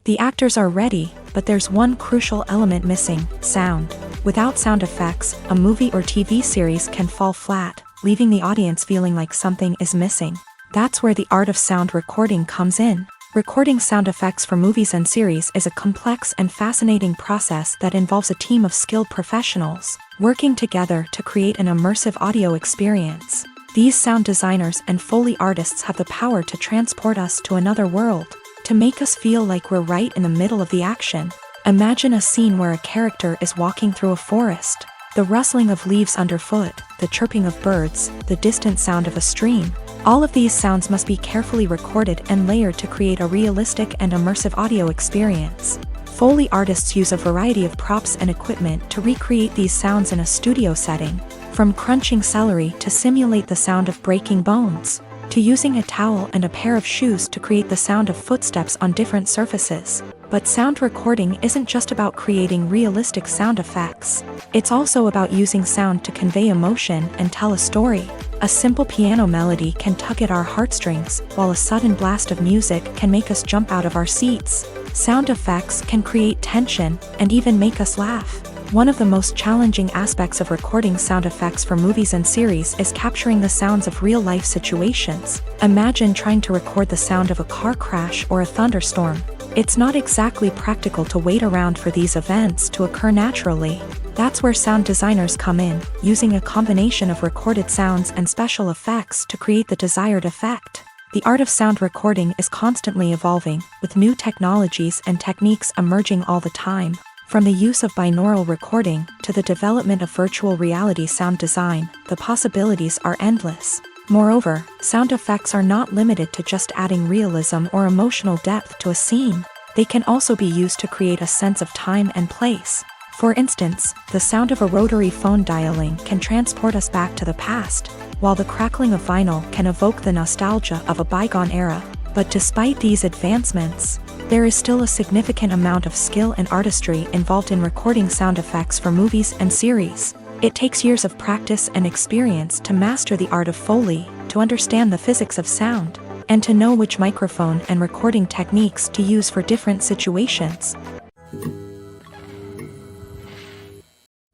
The actors are ready, but there's one crucial element missing: sound. Without sound effects, a movie or TV series can fall flat, leaving the audience feeling like something is missing. That's where the art of sound recording comes in. Recording sound effects for movies and series is a complex and fascinating process that involves a team of skilled professionals working together to create an immersive audio experience. These sound designers and Foley artists have the power to transport us to another world, to make us feel like we're right in the middle of the action. Imagine a scene where a character is walking through a forest. The rustling of leaves underfoot, the chirping of birds, the distant sound of a stream. All of these sounds must be carefully recorded and layered to create a realistic and immersive audio experience. Foley artists use a variety of props and equipment to recreate these sounds in a studio setting, from crunching celery to simulate the sound of breaking bones, to using a towel and a pair of shoes to create the sound of footsteps on different surfaces. But sound recording isn't just about creating realistic sound effects. It's also about using sound to convey emotion and tell a story. A simple piano melody can tug at our heartstrings, while a sudden blast of music can make us jump out of our seats. Sound effects can create tension and even make us laugh. One of the most challenging aspects of recording sound effects for movies and series is capturing the sounds of real-life situations. Imagine trying to record the sound of a car crash or a thunderstorm. It's not exactly practical to wait around for these events to occur naturally. That's where sound designers come in, using a combination of recorded sounds and special effects to create the desired effect. The art of sound recording is constantly evolving, with new technologies and techniques emerging all the time. From the use of binaural recording to the development of virtual reality sound design, the possibilities are endless. Moreover, sound effects are not limited to just adding realism or emotional depth to a scene. They can also be used to create a sense of time and place. For instance, the sound of a rotary phone dialing can transport us back to the past, while the crackling of vinyl can evoke the nostalgia of a bygone era. But despite these advancements, there is still a significant amount of skill and artistry involved in recording sound effects for movies and series. It takes years of practice and experience to master the art of Foley, to understand the physics of sound, and to know which microphone and recording techniques to use for different situations.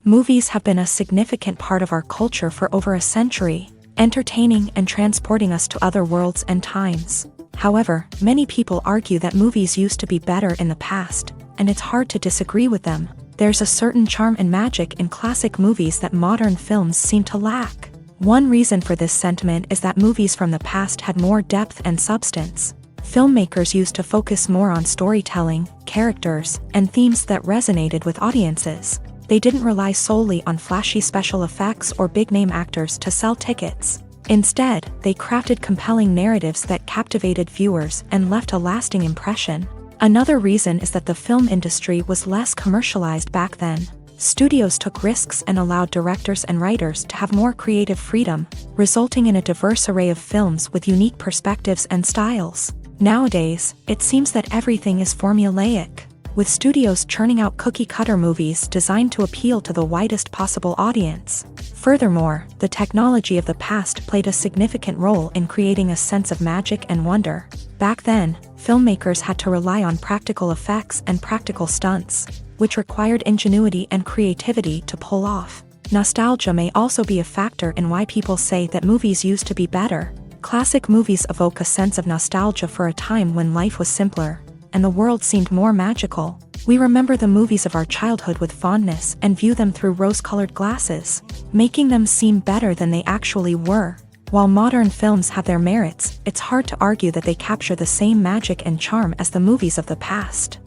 Movies have been a significant part of our culture for over a century, entertaining and transporting us to other worlds and times. However, many people argue that movies used to be better in the past, and it's hard to disagree with them. There's a certain charm and magic in classic movies that modern films seem to lack. One reason for this sentiment is that movies from the past had more depth and substance. Filmmakers used to focus more on storytelling, characters, and themes that resonated with audiences. They didn't rely solely on flashy special effects or big-name actors to sell tickets. Instead, they crafted compelling narratives that captivated viewers and left a lasting impression. Another reason is that the film industry was less commercialized back then. Studios took risks and allowed directors and writers to have more creative freedom, resulting in a diverse array of films with unique perspectives and styles. Nowadays, it seems that everything is formulaic, with studios churning out cookie-cutter movies designed to appeal to the widest possible audience. Furthermore, the technology of the past played a significant role in creating a sense of magic and wonder. Back then, filmmakers had to rely on practical effects and practical stunts, which required ingenuity and creativity to pull off. Nostalgia may also be a factor in why people say that movies used to be better. Classic movies evoke a sense of nostalgia for a time when life was simpler, and the world seemed more magical. We remember the movies of our childhood with fondness and view them through rose-colored glasses, making them seem better than they actually were. While modern films have their merits, it's hard to argue that they capture the same magic and charm as the movies of the past.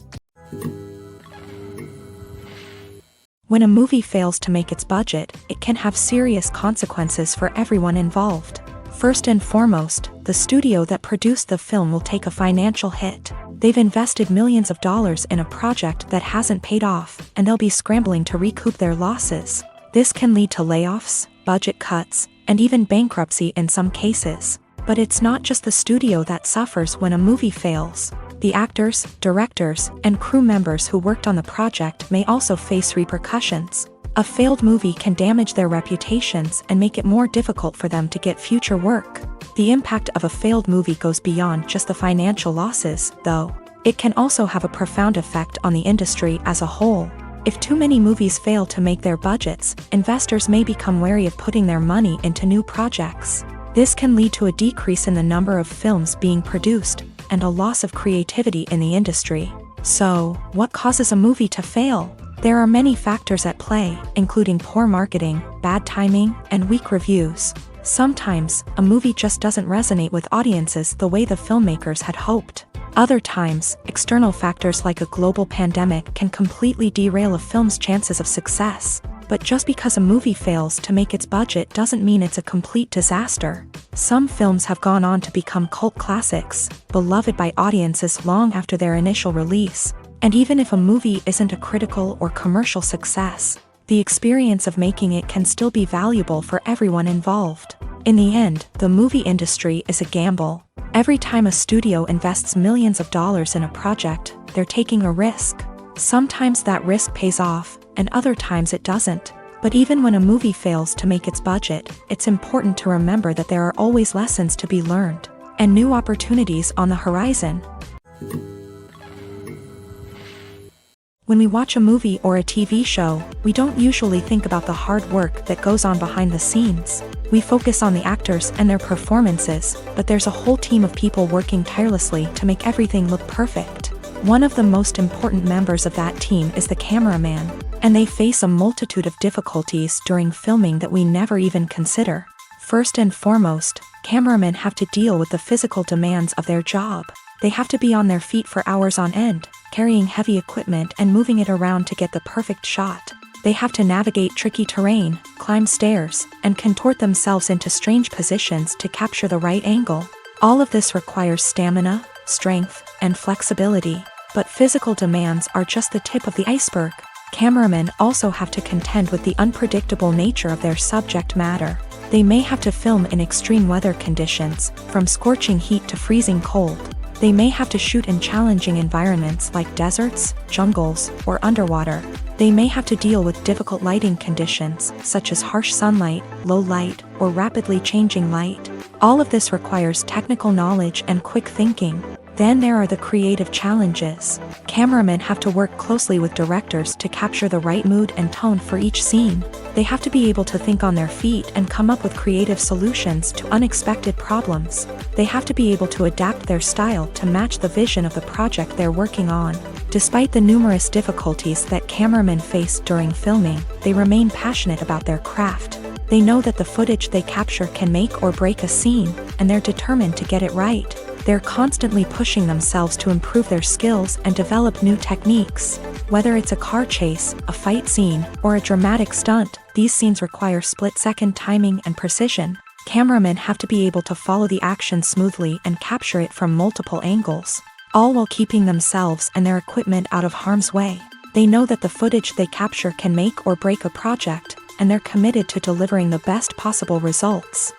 When a movie fails to make its budget, it can have serious consequences for everyone involved. First and foremost, the studio that produced the film will take a financial hit. They've invested millions of dollars in a project that hasn't paid off, and they'll be scrambling to recoup their losses. This can lead to layoffs, budget cuts, and even bankruptcy in some cases. But it's not just the studio that suffers when a movie fails. The actors, directors, and crew members who worked on the project may also face repercussions. A failed movie can damage their reputations and make it more difficult for them to get future work. The impact of a failed movie goes beyond just the financial losses, though. It can also have a profound effect on the industry as a whole. If too many movies fail to make their budgets, investors may become wary of putting their money into new projects. This can lead to a decrease in the number of films being produced, and a loss of creativity in the industry. So, what causes a movie to fail? There are many factors at play, including poor marketing, bad timing, and weak reviews. Sometimes, a movie just doesn't resonate with audiences the way the filmmakers had hoped. Other times, external factors like a global pandemic can completely derail a film's chances of success. But just because a movie fails to make its budget doesn't mean it's a complete disaster. Some films have gone on to become cult classics, beloved by audiences long after their initial release. And even if a movie isn't a critical or commercial success, the experience of making it can still be valuable for everyone involved. In the end, the movie industry is a gamble. Every time a studio invests millions of dollars in a project, they're taking a risk. Sometimes that risk pays off, and other times it doesn't. But even when a movie fails to make its budget, it's important to remember that there are always lessons to be learned, and new opportunities on the horizon. When we watch a movie or a TV show, we don't usually think about the hard work that goes on behind the scenes. We focus on the actors and their performances, but there's a whole team of people working tirelessly to make everything look perfect. One of the most important members of that team is the cameraman, and they face a multitude of difficulties during filming that we never even consider. First and foremost, cameramen have to deal with the physical demands of their job. They have to be on their feet for hours on end, carrying heavy equipment and moving it around to get the perfect shot. They have to navigate tricky terrain, climb stairs, and contort themselves into strange positions to capture the right angle. All of this requires stamina, strength, and flexibility. But physical demands are just the tip of the iceberg. Cameramen also have to contend with the unpredictable nature of their subject matter. They may have to film in extreme weather conditions, from scorching heat to freezing cold. They may have to shoot in challenging environments like deserts, jungles, or underwater. They may have to deal with difficult lighting conditions, such as harsh sunlight, low light, or rapidly changing light. All of this requires technical knowledge and quick thinking. Then there are the creative challenges. Cameramen have to work closely with directors to capture the right mood and tone for each scene. They have to be able to think on their feet and come up with creative solutions to unexpected problems. They have to be able to adapt their style to match the vision of the project they're working on. Despite the numerous difficulties that cameramen face during filming, they remain passionate about their craft. They know that the footage they capture can make or break a scene, and they're determined to get it right. They're constantly pushing themselves to improve their skills and develop new techniques. Whether it's a car chase, a fight scene, or a dramatic stunt, these scenes require split-second timing and precision. Cameramen have to be able to follow the action smoothly and capture it from multiple angles, all while keeping themselves and their equipment out of harm's way. They know that the footage they capture can make or break a project, and they're committed to delivering the best possible results.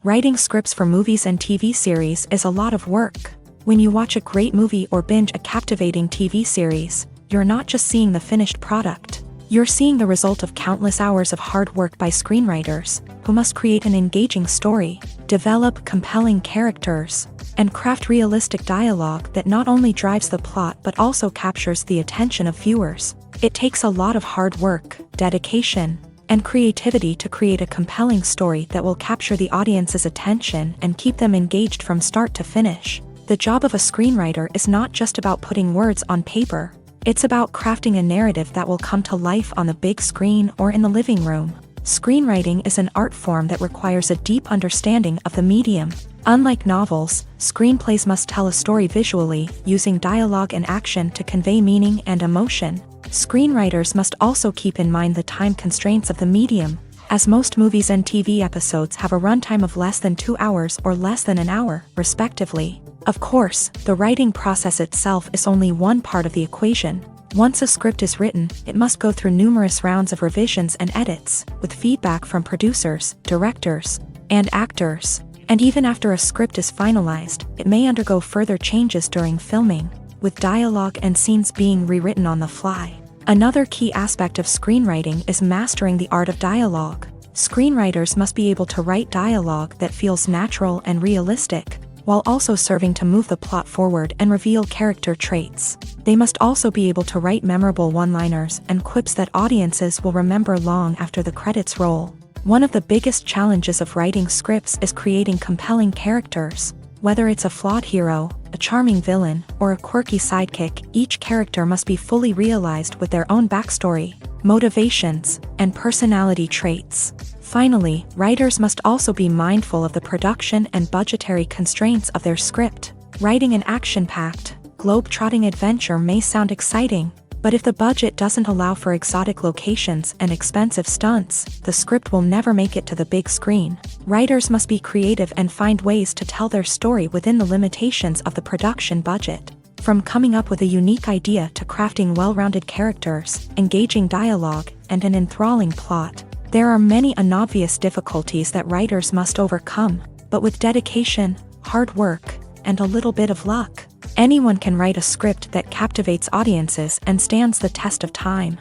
Writing scripts for movies and TV series is a lot of work. When you watch a great movie or binge a captivating TV series, you're not just seeing the finished product. You're seeing the result of countless hours of hard work by screenwriters, who must create an engaging story, develop compelling characters, and craft realistic dialogue that not only drives the plot but also captures the attention of viewers. It takes a lot of hard work, dedication, and creativity to create a compelling story that will capture the audience's attention and keep them engaged from start to finish. The job of a screenwriter is not just about putting words on paper. It's about crafting a narrative that will come to life on the big screen or in the living room. Screenwriting is an art form that requires a deep understanding of the medium. Unlike novels, screenplays must tell a story visually, using dialogue and action to convey meaning and emotion. Screenwriters must also keep in mind the time constraints of the medium, as most movies and TV episodes have a runtime of less than 2 hours or less than an hour, respectively. Of course, the writing process itself is only one part of the equation. Once a script is written, it must go through numerous rounds of revisions and edits, with feedback from producers, directors, and actors. And even after a script is finalized, it may undergo further changes during filming, with dialogue and scenes being rewritten on the fly. Another key aspect of screenwriting is mastering the art of dialogue. Screenwriters must be able to write dialogue that feels natural and realistic, while also serving to move the plot forward and reveal character traits. They must also be able to write memorable one-liners and quips that audiences will remember long after the credits roll. One of the biggest challenges of writing scripts is creating compelling characters. Whether it's a flawed hero, a charming villain, or a quirky sidekick, each character must be fully realized with their own backstory, motivations, and personality traits. Finally, writers must also be mindful of the production and budgetary constraints of their script. Writing an action-packed, globe-trotting adventure may sound exciting, but if the budget doesn't allow for exotic locations and expensive stunts, the script will never make it to the big screen. Writers must be creative and find ways to tell their story within the limitations of the production budget. From coming up with a unique idea to crafting well-rounded characters, engaging dialogue, and an enthralling plot, there are many unobvious difficulties that writers must overcome, but with dedication, hard work, and a little bit of luck, anyone can write a script that captivates audiences and stands the test of time.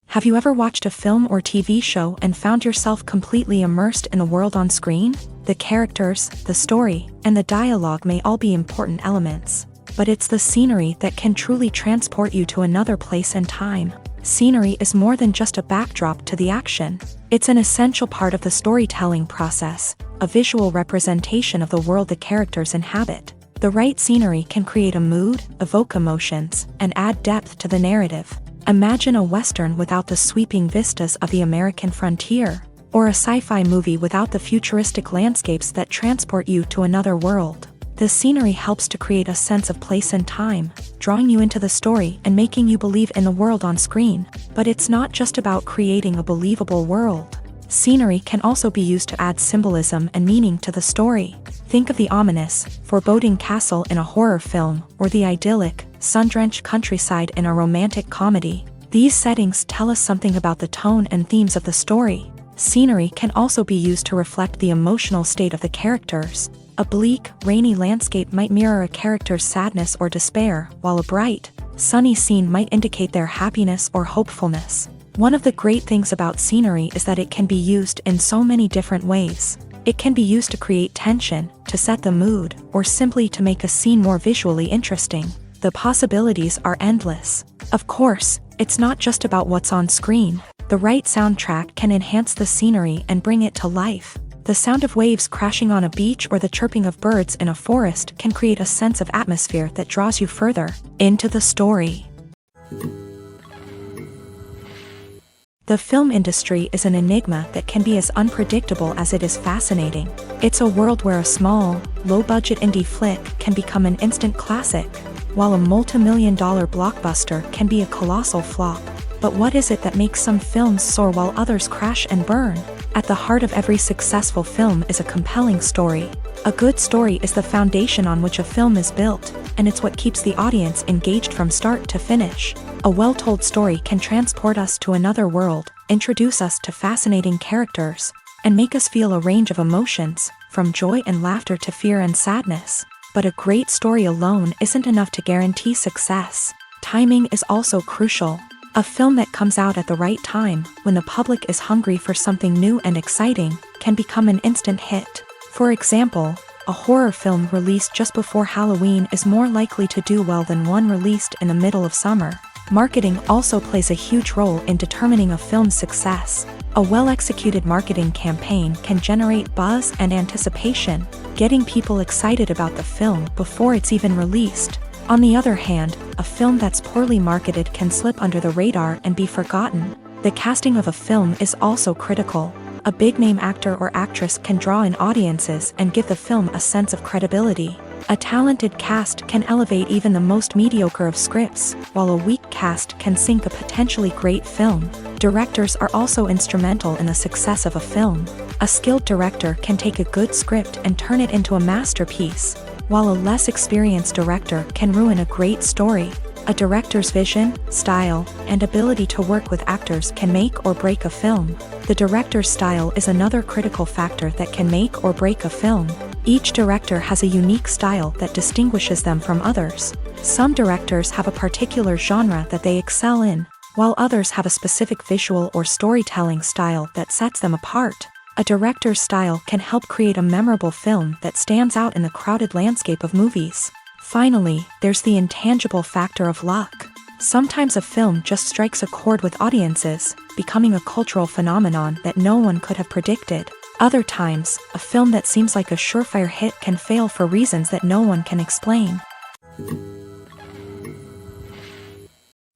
Have you ever watched a film or TV show and found yourself completely immersed in the world on screen? The characters, the story, and the dialogue may all be important elements, but it's the scenery that can truly transport you to another place and time. Scenery is more than just a backdrop to the action. It's an essential part of the storytelling process, a visual representation of the world the characters inhabit. The right scenery can create a mood, evoke emotions, and add depth to the narrative. Imagine a Western without the sweeping vistas of the American frontier, or a sci-fi movie without the futuristic landscapes that transport you to another world. The scenery helps to create a sense of place and time, drawing you into the story and making you believe in the world on screen. But it's not just about creating a believable world. Scenery can also be used to add symbolism and meaning to the story. Think of the ominous, foreboding castle in a horror film, or the idyllic, sun-drenched countryside in a romantic comedy. These settings tell us something about the tone and themes of the story. Scenery can also be used to reflect the emotional state of the characters. A bleak, rainy landscape might mirror a character's sadness or despair, while a bright, sunny scene might indicate their happiness or hopefulness. One of the great things about scenery is that it can be used in so many different ways. It can be used to create tension, to set the mood, or simply to make a scene more visually interesting. The possibilities are endless. Of course, it's not just about what's on screen. The right soundtrack can enhance the scenery and bring it to life. The sound of waves crashing on a beach or the chirping of birds in a forest can create a sense of atmosphere that draws you further into the story. The film industry is an enigma that can be as unpredictable as it is fascinating. It's a world where a small, low-budget indie flick can become an instant classic, while a multi-million-dollar blockbuster can be a colossal flop. But what is it that makes some films soar while others crash and burn? At the heart of every successful film is a compelling story. A good story is the foundation on which a film is built, and it's what keeps the audience engaged from start to finish. A well-told story can transport us to another world, introduce us to fascinating characters, and make us feel a range of emotions, from joy and laughter to fear and sadness. But a great story alone isn't enough to guarantee success. Timing is also crucial. A film that comes out at the right time, when the public is hungry for something new and exciting, can become an instant hit. For example, a horror film released just before Halloween is more likely to do well than one released in the middle of summer. Marketing also plays a huge role in determining a film's success. A well-executed marketing campaign can generate buzz and anticipation, getting people excited about the film before it's even released. On the other hand, a film that's poorly marketed can slip under the radar and be forgotten. The casting of a film is also critical. A big-name actor or actress can draw in audiences and give the film a sense of credibility. A talented cast can elevate even the most mediocre of scripts, while a weak cast can sink a potentially great film. Directors are also instrumental in the success of a film. A skilled director can take a good script and turn it into a masterpiece, while a less experienced director can ruin a great story. A director's vision, style, and ability to work with actors can make or break a film. The director's style is another critical factor that can make or break a film. Each director has a unique style that distinguishes them from others. Some directors have a particular genre that they excel in, while others have a specific visual or storytelling style that sets them apart. A director's style can help create a memorable film that stands out in the crowded landscape of movies. Finally, there's the intangible factor of luck. Sometimes a film just strikes a chord with audiences, becoming a cultural phenomenon that no one could have predicted. Other times, a film that seems like a surefire hit can fail for reasons that no one can explain.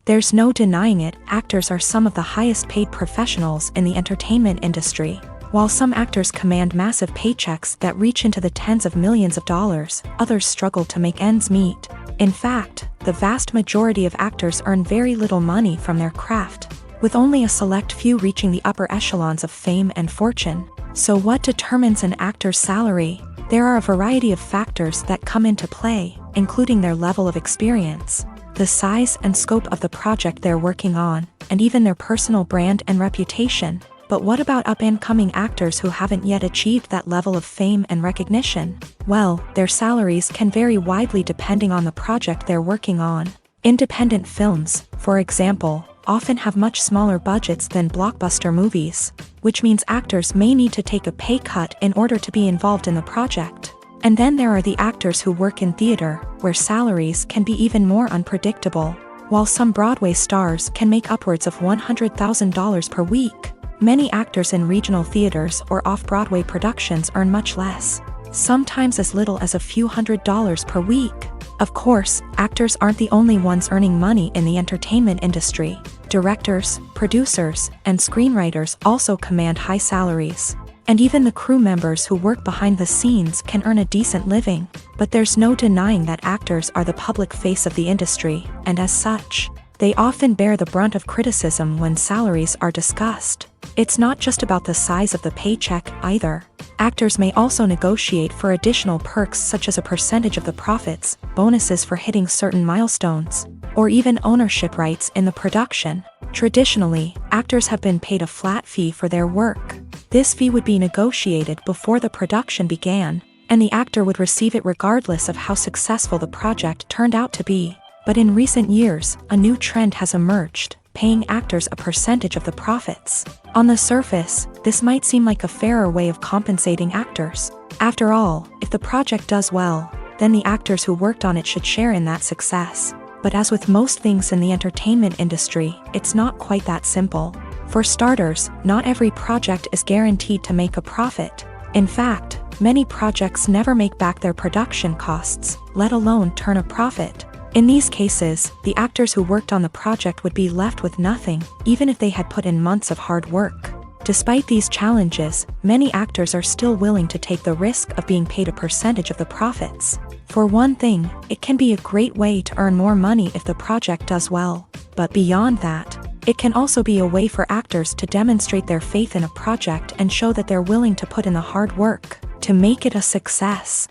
There's no denying it, actors are some of the highest paid professionals in the entertainment industry. While some actors command massive paychecks that reach into the tens of millions of dollars, others struggle to make ends meet. In fact, the vast majority of actors earn very little money from their craft, with only a select few reaching the upper echelons of fame and fortune. So what determines an actor's salary? There are a variety of factors that come into play, including their level of experience, the size and scope of the project they're working on, and even their personal brand and reputation. But what about up-and-coming actors who haven't yet achieved that level of fame and recognition? Well, their salaries can vary widely depending on the project they're working on. Independent films, for example, often have much smaller budgets than blockbuster movies, which means actors may need to take a pay cut in order to be involved in the project. And then there are the actors who work in theater, where salaries can be even more unpredictable. While some Broadway stars can make upwards of $100,000 per week, many actors in regional theaters or off-Broadway productions earn much less, sometimes as little as a few $100s per week. Of course, actors aren't the only ones earning money in the entertainment industry. Directors, producers, and screenwriters also command high salaries. And even the crew members who work behind the scenes can earn a decent living. But there's no denying that actors are the public face of the industry, and as such, they often bear the brunt of criticism when salaries are discussed. It's not just about the size of the paycheck, either. Actors may also negotiate for additional perks such as a percentage of the profits, bonuses for hitting certain milestones, or even ownership rights in the production. Traditionally, actors have been paid a flat fee for their work. This fee would be negotiated before the production began, and the actor would receive it regardless of how successful the project turned out to be. But in recent years, a new trend has emerged. paying actors a percentage of the profits. On the surface, this might seem like a fairer way of compensating actors. After all, if the project does well, then the actors who worked on it should share in that success. But as with most things in the entertainment industry, it's not quite that simple. For starters, not every project is guaranteed to make a profit. In fact, many projects never make back their production costs, let alone turn a profit. In these cases, the actors who worked on the project would be left with nothing, even if they had put in months of hard work. Despite these challenges, many actors are still willing to take the risk of being paid a percentage of the profits. For one thing, it can be a great way to earn more money if the project does well. But beyond that, it can also be a way for actors to demonstrate their faith in a project and show that they're willing to put in the hard work to make it a success.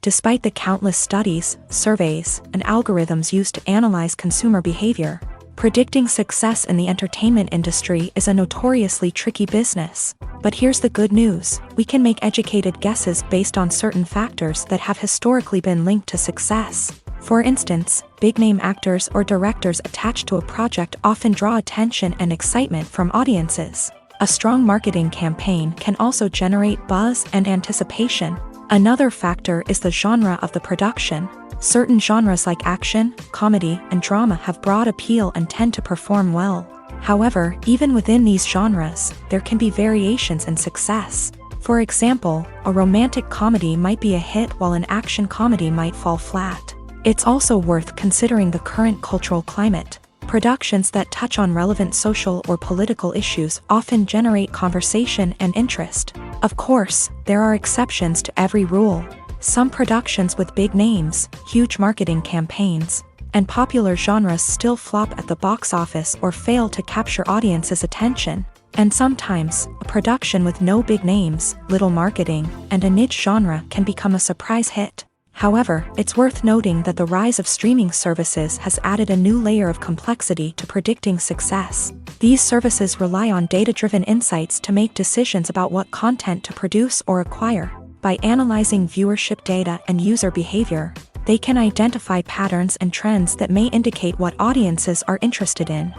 Despite the countless studies, surveys, and algorithms used to analyze consumer behavior, predicting success in the entertainment industry is a notoriously tricky business. But here's the good news: we can make educated guesses based on certain factors that have historically been linked to success. For instance, big-name actors or directors attached to a project often draw attention and excitement from audiences. A strong marketing campaign can also generate buzz and anticipation. Another factor is the genre of the production. Certain genres like action, comedy, and drama have broad appeal and tend to perform well. However, even within these genres, there can be variations in success. For example, a romantic comedy might be a hit while an action comedy might fall flat. It's also worth considering the current cultural climate. Productions that touch on relevant social or political issues often generate conversation and interest. Of course, there are exceptions to every rule. Some productions with big names, huge marketing campaigns, and popular genres still flop at the box office or fail to capture audiences' attention. And sometimes, a production with no big names, little marketing, and a niche genre can become a surprise hit. However, it's worth noting that the rise of streaming services has added a new layer of complexity to predicting success. These services rely on data-driven insights to make decisions about what content to produce or acquire. By analyzing viewership data and user behavior, they can identify patterns and trends that may indicate what audiences are interested in.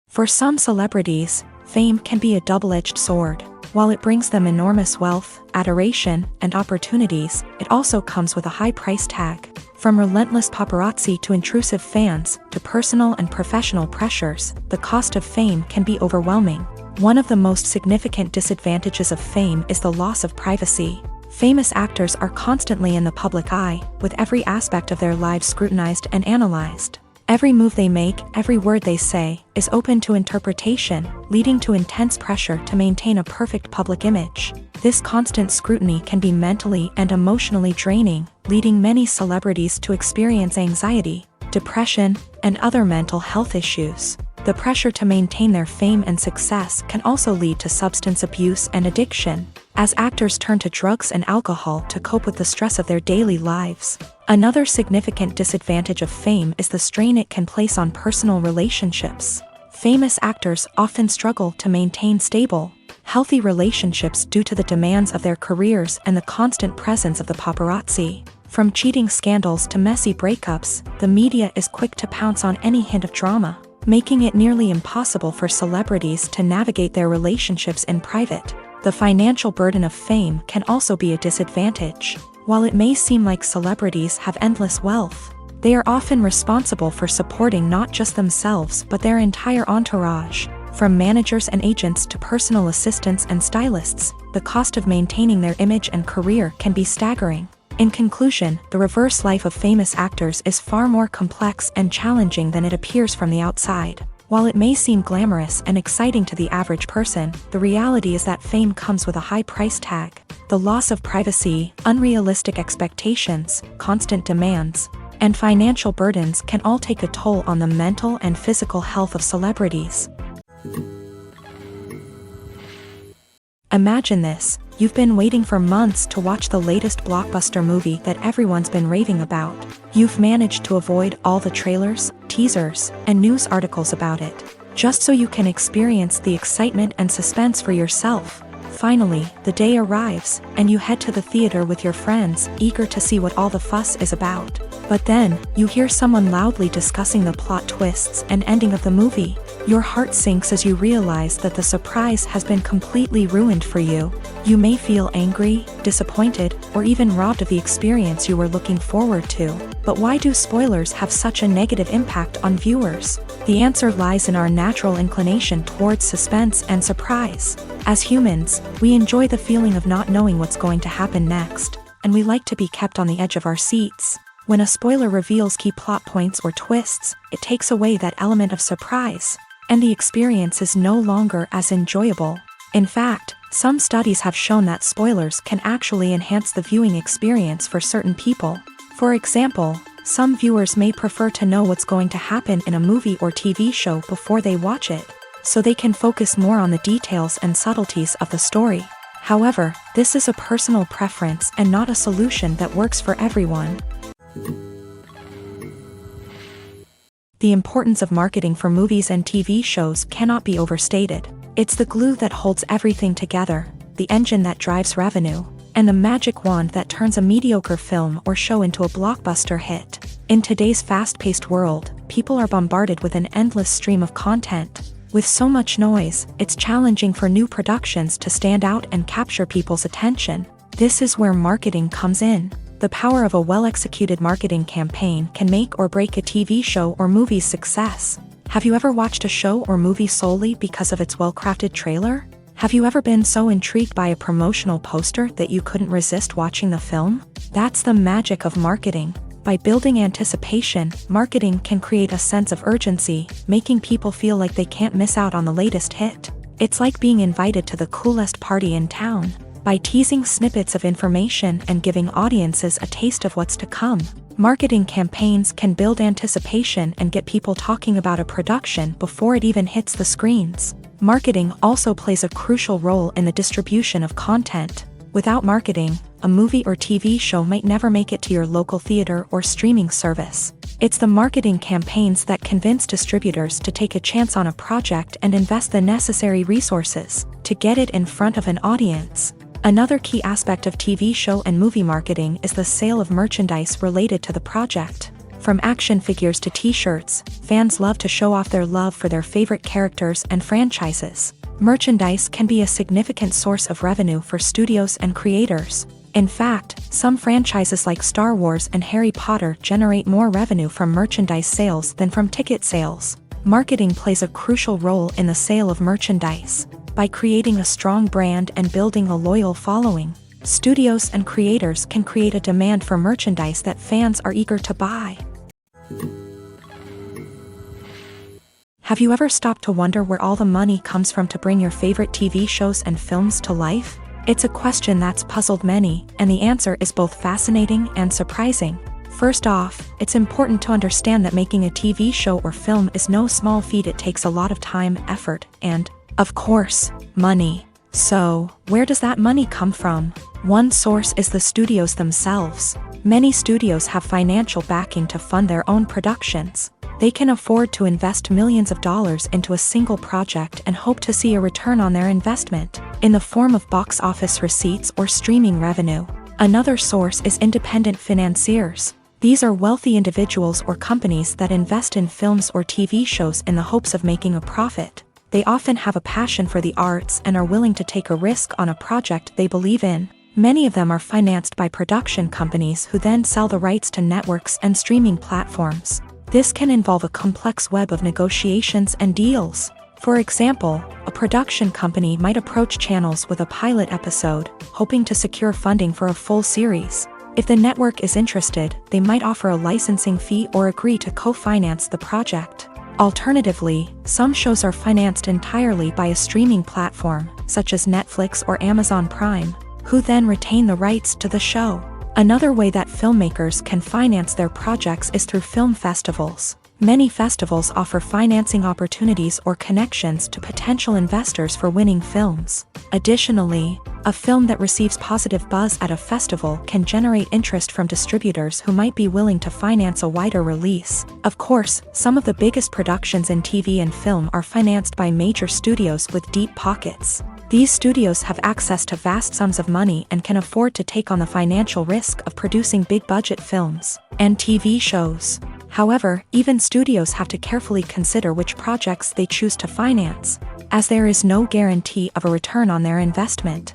For some celebrities, fame can be a double-edged sword. While it brings them enormous wealth, adoration, and opportunities, it also comes with a high price tag. From relentless paparazzi to intrusive fans, to personal and professional pressures, the cost of fame can be overwhelming. One of the most significant disadvantages of fame is the loss of privacy. Famous actors are constantly in the public eye, with every aspect of their lives scrutinized and analyzed. Every move they make, every word they say, is open to interpretation, leading to intense pressure to maintain a perfect public image. This constant scrutiny can be mentally and emotionally draining, leading many celebrities to experience anxiety, depression, and other mental health issues. The pressure to maintain their fame and success can also lead to substance abuse and addiction, as actors turn to drugs and alcohol to cope with the stress of their daily lives. Another significant disadvantage of fame is the strain it can place on personal relationships. Famous actors often struggle to maintain stable, healthy relationships due to the demands of their careers and the constant presence of the paparazzi. From cheating scandals to messy breakups, the media is quick to pounce on any hint of drama, making it nearly impossible for celebrities to navigate their relationships in private. The financial burden of fame can also be a disadvantage. While it may seem like celebrities have endless wealth, they are often responsible for supporting not just themselves but their entire entourage. From managers and agents to personal assistants and stylists, the cost of maintaining their image and career can be staggering. In conclusion, the reverse life of famous actors is far more complex and challenging than it appears from the outside. While it may seem glamorous and exciting to the average person, the reality is that fame comes with a high price tag. The loss of privacy, unrealistic expectations, constant demands, and financial burdens can all take a toll on the mental and physical health of celebrities. Imagine this: you've been waiting for months to watch the latest blockbuster movie that everyone's been raving about. You've managed to avoid all the trailers, teasers, and news articles about it, just so you can experience the excitement and suspense for yourself. Finally, the day arrives, and you head to the theater with your friends, eager to see what all the fuss is about. But then, you hear someone loudly discussing the plot twists and ending of the movie. Your heart sinks as you realize that the surprise has been completely ruined for you. You may feel angry, disappointed, or even robbed of the experience you were looking forward to. But why do spoilers have such a negative impact on viewers? The answer lies in our natural inclination towards suspense and surprise. As humans, we enjoy the feeling of not knowing what's going to happen next, and we like to be kept on the edge of our seats. When a spoiler reveals key plot points or twists, it takes away that element of surprise, and the experience is no longer as enjoyable. In fact, some studies have shown that spoilers can actually enhance the viewing experience for certain people. For example, some viewers may prefer to know what's going to happen in a movie or TV show before they watch it, so they can focus more on the details and subtleties of the story. However, this is a personal preference and not a solution that works for everyone. The importance of marketing for movies and TV shows cannot be overstated. It's the glue that holds everything together, the engine that drives revenue, and the magic wand that turns a mediocre film or show into a blockbuster hit. In today's fast-paced world, people are bombarded with an endless stream of content. With so much noise, it's challenging for new productions to stand out and capture people's attention. This is where marketing comes in. The power of a well-executed marketing campaign can make or break a TV show or movie's success. Have you ever watched a show or movie solely because of its well-crafted trailer? Have you ever been so intrigued by a promotional poster that you couldn't resist watching the film? That's the magic of marketing. By building anticipation, marketing can create a sense of urgency, making people feel like they can't miss out on the latest hit. It's like being invited to the coolest party in town. By teasing snippets of information and giving audiences a taste of what's to come, marketing campaigns can build anticipation and get people talking about a production before it even hits the screens. Marketing also plays a crucial role in the distribution of content. Without marketing, a movie or TV show might never make it to your local theater or streaming service. It's the marketing campaigns that convince distributors to take a chance on a project and invest the necessary resources to get it in front of an audience. Another key aspect of TV show and movie marketing is the sale of merchandise related to the project. From action figures to t-shirts, fans love to show off their love for their favorite characters and franchises. Merchandise can be a significant source of revenue for studios and creators. In fact, some franchises like Star Wars and Harry Potter generate more revenue from merchandise sales than from ticket sales. Marketing plays a crucial role in the sale of merchandise. By creating a strong brand and building a loyal following, studios and creators can create a demand for merchandise that fans are eager to buy. Have you ever stopped to wonder where all the money comes from to bring your favorite TV shows and films to life? It's a question that's puzzled many, and the answer is both fascinating and surprising. First off, it's important to understand that making a TV show or film is no small feat. It takes a lot of time, effort, and, of course, money. So, where does that money come from? One source is the studios themselves. Many studios have financial backing to fund their own productions. They can afford to invest millions of dollars into a single project and hope to see a return on their investment, in the form of box office receipts or streaming revenue. Another source is independent financiers. These are wealthy individuals or companies that invest in films or TV shows in the hopes of making a profit. They often have a passion for the arts and are willing to take a risk on a project they believe in. Many of them are financed by production companies who then sell the rights to networks and streaming platforms. This can involve a complex web of negotiations and deals. For example, a production company might approach channels with a pilot episode, hoping to secure funding for a full series. If the network is interested, they might offer a licensing fee or agree to co-finance the project. Alternatively, some shows are financed entirely by a streaming platform, such as Netflix or Amazon Prime, who then retain the rights to the show. Another way that filmmakers can finance their projects is through film festivals. Many festivals offer financing opportunities or connections to potential investors for winning films. Additionally, a film that receives positive buzz at a festival can generate interest from distributors who might be willing to finance a wider release. Of course, some of the biggest productions in TV and film are financed by major studios with deep pockets. These studios have access to vast sums of money and can afford to take on the financial risk of producing big-budget films and TV shows. However, even studios have to carefully consider which projects they choose to finance, as there is no guarantee of a return on their investment.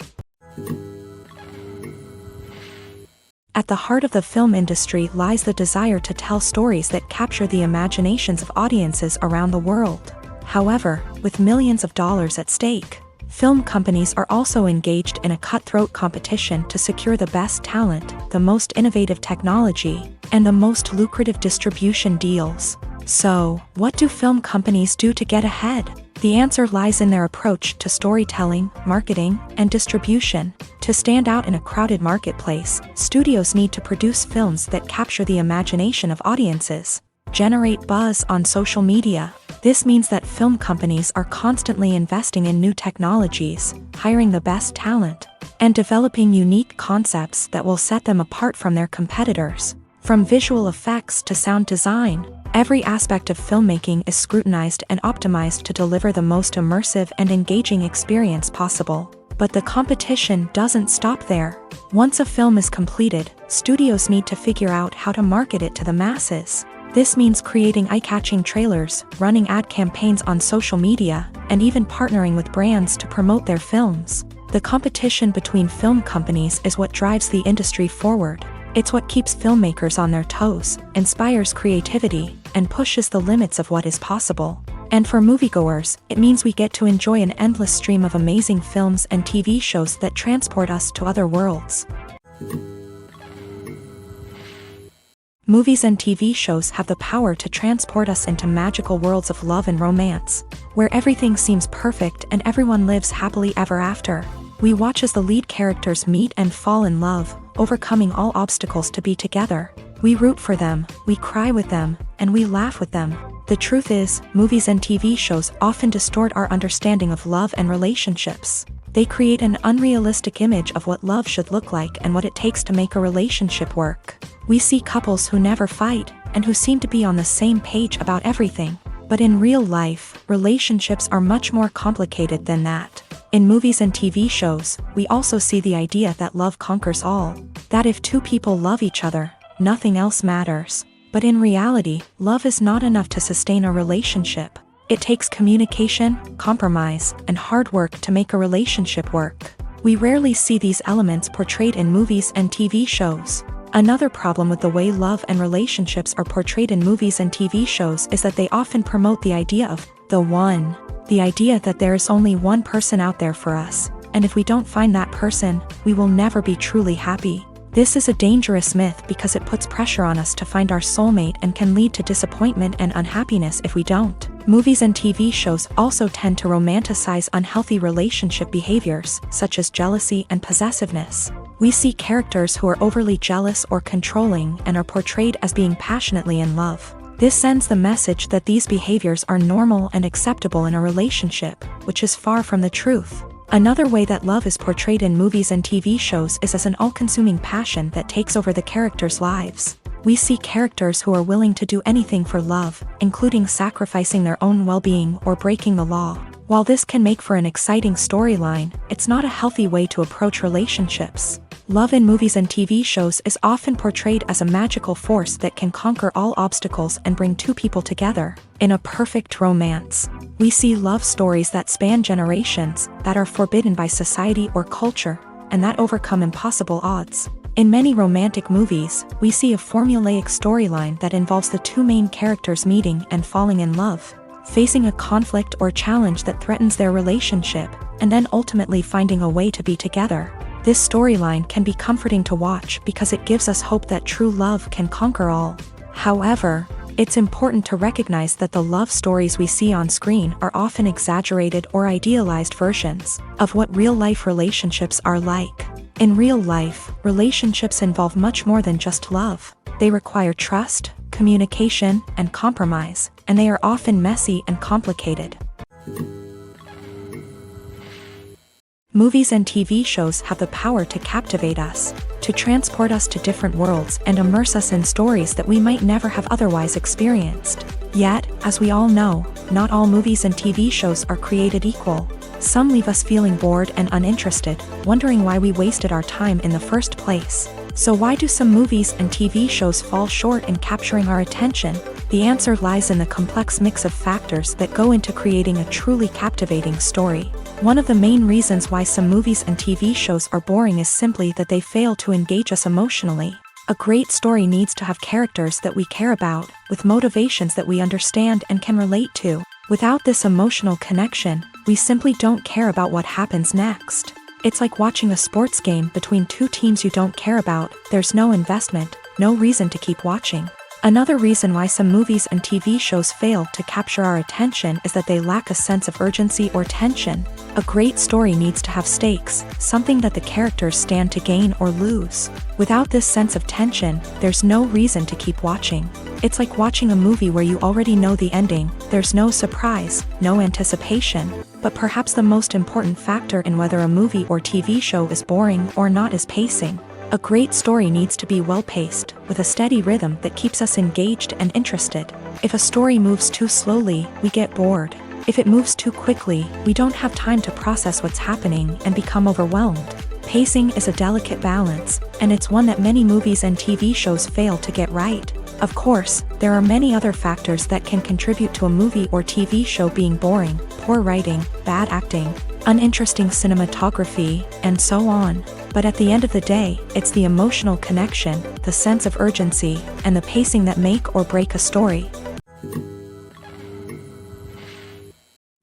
At the heart of the film industry lies the desire to tell stories that capture the imaginations of audiences around the world. However, with millions of dollars at stake, film companies are also engaged in a cutthroat competition to secure the best talent, the most innovative technology, and the most lucrative distribution deals. So, what do film companies do to get ahead? The answer lies in their approach to storytelling, marketing, and distribution. To stand out in a crowded marketplace, studios need to produce films that capture the imagination of audiences, generate buzz on social media. This means that film companies are constantly investing in new technologies, hiring the best talent, and developing unique concepts that will set them apart from their competitors. From visual effects to sound design, every aspect of filmmaking is scrutinized and optimized to deliver the most immersive and engaging experience possible. But the competition doesn't stop there. Once a film is completed, studios need to figure out how to market it to the masses. This means creating eye-catching trailers, running ad campaigns on social media, and even partnering with brands to promote their films. The competition between film companies is what drives the industry forward. It's what keeps filmmakers on their toes, inspires creativity, and pushes the limits of what is possible. And for moviegoers, it means we get to enjoy an endless stream of amazing films and TV shows that transport us to other worlds. Movies and TV shows have the power to transport us into magical worlds of love and romance, where everything seems perfect and everyone lives happily ever after. We watch as the lead characters meet and fall in love, overcoming all obstacles to be together. We root for them, we cry with them, and we laugh with them. The truth is, movies and TV shows often distort our understanding of love and relationships. They create an unrealistic image of what love should look like and what it takes to make a relationship work. We see couples who never fight, and who seem to be on the same page about everything. But in real life, relationships are much more complicated than that. In movies and TV shows, we also see the idea that love conquers all. That if two people love each other, nothing else matters. But in reality, love is not enough to sustain a relationship. It takes communication, compromise, and hard work to make a relationship work. We rarely see these elements portrayed in movies and TV shows. Another problem with the way love and relationships are portrayed in movies and TV shows is that they often promote the idea of the one. The idea that there is only one person out there for us, and if we don't find that person, we will never be truly happy. This is a dangerous myth because it puts pressure on us to find our soulmate and can lead to disappointment and unhappiness if we don't. Movies and TV shows also tend to romanticize unhealthy relationship behaviors, such as jealousy and possessiveness. We see characters who are overly jealous or controlling and are portrayed as being passionately in love. This sends the message that these behaviors are normal and acceptable in a relationship, which is far from the truth. Another way that love is portrayed in movies and TV shows is as an all-consuming passion that takes over the characters' lives. We see characters who are willing to do anything for love, including sacrificing their own well-being or breaking the law. While this can make for an exciting storyline, it's not a healthy way to approach relationships. Love in movies and TV shows is often portrayed as a magical force that can conquer all obstacles and bring two people together. In a perfect romance, we see love stories that span generations, that are forbidden by society or culture, and that overcome impossible odds. In many romantic movies, we see a formulaic storyline that involves the two main characters meeting and falling in love, facing a conflict or challenge that threatens their relationship, and then ultimately finding a way to be together. This storyline can be comforting to watch because it gives us hope that true love can conquer all. However, it's important to recognize that the love stories we see on screen are often exaggerated or idealized versions of what real-life relationships are like. In real life, relationships involve much more than just love. They require trust, communication, and compromise, and they are often messy and complicated. Movies and TV shows have the power to captivate us, to transport us to different worlds and immerse us in stories that we might never have otherwise experienced. Yet, as we all know, not all movies and TV shows are created equal. Some leave us feeling bored and uninterested, wondering why we wasted our time in the first place. So why do some movies and TV shows fall short in capturing our attention? The answer lies in the complex mix of factors that go into creating a truly captivating story. One of the main reasons why some movies and TV shows are boring is simply that they fail to engage us emotionally. A great story needs to have characters that we care about, with motivations that we understand and can relate to. Without this emotional connection, we simply don't care about what happens next. It's like watching a sports game between two teams you don't care about. There's no investment, no reason to keep watching. Another reason why some movies and TV shows fail to capture our attention is that they lack a sense of urgency or tension. A great story needs to have stakes, something that the characters stand to gain or lose. Without this sense of tension, there's no reason to keep watching. It's like watching a movie where you already know the ending. There's no surprise, no anticipation. But perhaps the most important factor in whether a movie or TV show is boring or not is pacing. A great story needs to be well-paced, with a steady rhythm that keeps us engaged and interested. If a story moves too slowly, we get bored. If it moves too quickly, we don't have time to process what's happening and become overwhelmed. Pacing is a delicate balance, and it's one that many movies and TV shows fail to get right. Of course, there are many other factors that can contribute to a movie or TV show being boring: poor writing, bad acting, uninteresting cinematography, and so on. But at the end of the day, it's the emotional connection, the sense of urgency, and the pacing that make or break a story.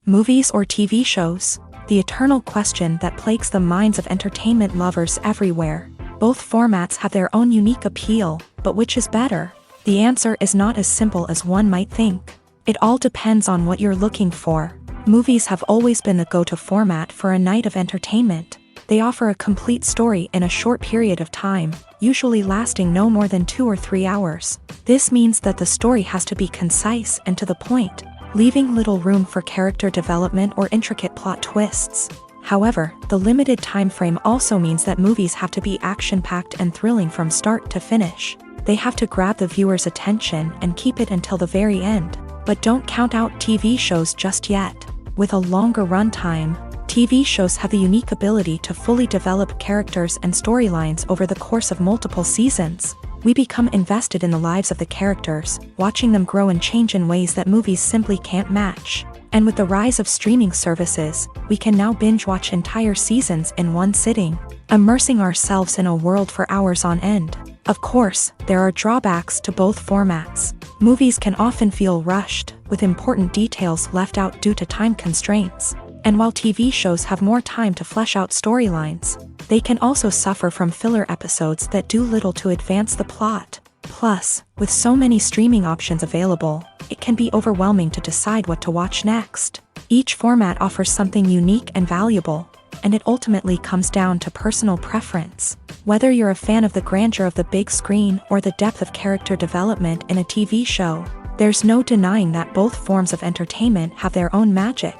Movies or TV shows? The eternal question that plagues the minds of entertainment lovers everywhere. Both formats have their own unique appeal, but which is better? The answer is not as simple as one might think. It all depends on what you're looking for. Movies have always been the go-to format for a night of entertainment. They offer a complete story in a short period of time, usually lasting no more than 2 or 3 hours. This means that the story has to be concise and to the point, leaving little room for character development or intricate plot twists. However, the limited time frame also means that movies have to be action-packed and thrilling from start to finish. They have to grab the viewer's attention and keep it until the very end. But don't count out TV shows just yet. With a longer runtime, TV shows have the unique ability to fully develop characters and storylines over the course of multiple seasons. We become invested in the lives of the characters, watching them grow and change in ways that movies simply can't match. And with the rise of streaming services, we can now binge-watch entire seasons in one sitting, immersing ourselves in a world for hours on end. Of course, there are drawbacks to both formats. Movies can often feel rushed, with important details left out due to time constraints. And while TV shows have more time to flesh out storylines, they can also suffer from filler episodes that do little to advance the plot. Plus, with so many streaming options available, it can be overwhelming to decide what to watch next. Each format offers something unique and valuable, and it ultimately comes down to personal preference. Whether you're a fan of the grandeur of the big screen or the depth of character development in a TV show, there's no denying that both forms of entertainment have their own magic.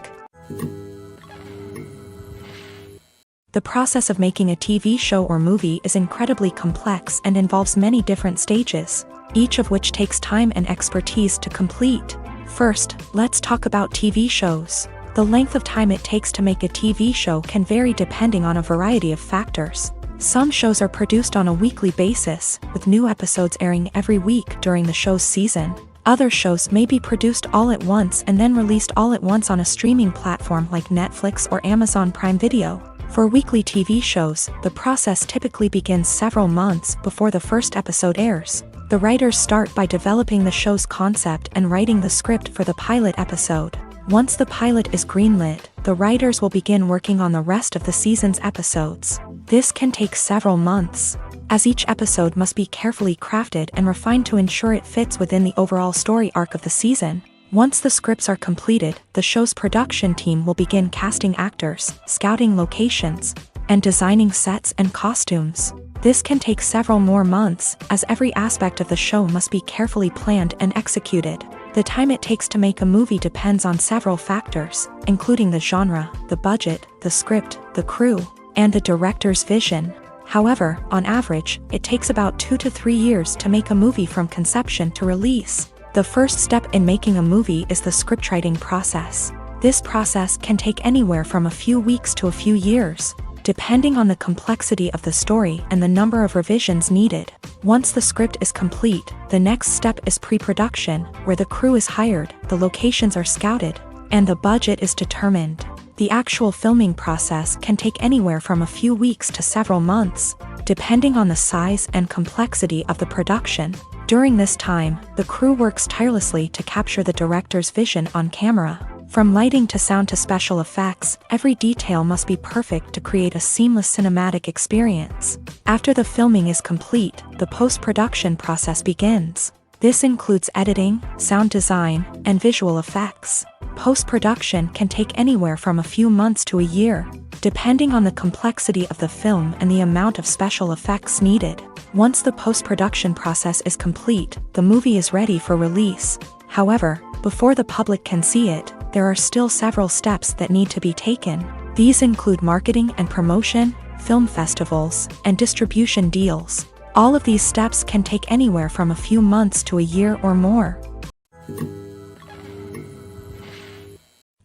The process of making a TV show or movie is incredibly complex and involves many different stages, each of which takes time and expertise to complete. First, let's talk about TV shows. The length of time it takes to make a TV show can vary depending on a variety of factors. Some shows are produced on a weekly basis, with new episodes airing every week during the show's season. Other shows may be produced all at once and then released all at once on a streaming platform like Netflix or Amazon Prime Video. For weekly TV shows, the process typically begins several months before the first episode airs. The writers start by developing the show's concept and writing the script for the pilot episode. Once the pilot is greenlit, the writers will begin working on the rest of the season's episodes. This can take several months, as each episode must be carefully crafted and refined to ensure it fits within the overall story arc of the season. Once the scripts are completed, the show's production team will begin casting actors, scouting locations, and designing sets and costumes. This can take several more months, as every aspect of the show must be carefully planned and executed. The time it takes to make a movie depends on several factors, including the genre, the budget, the script, the crew, and the director's vision. However, on average, it takes about 2 to 3 years to make a movie from conception to release. The first step in making a movie is the scriptwriting process. This process can take anywhere from a few weeks to a few years, depending on the complexity of the story and the number of revisions needed. Once the script is complete, the next step is pre-production, where the crew is hired, the locations are scouted, and the budget is determined. The actual filming process can take anywhere from a few weeks to several months, depending on the size and complexity of the production. During this time, the crew works tirelessly to capture the director's vision on camera. From lighting to sound to special effects, every detail must be perfect to create a seamless cinematic experience. After the filming is complete, the post-production process begins. This includes editing, sound design, and visual effects. Post-production can take anywhere from a few months to a year, depending on the complexity of the film and the amount of special effects needed. Once the post-production process is complete, the movie is ready for release. However, before the public can see it, there are still several steps that need to be taken. These include marketing and promotion, film festivals, and distribution deals. All of these steps can take anywhere from a few months to a year or more.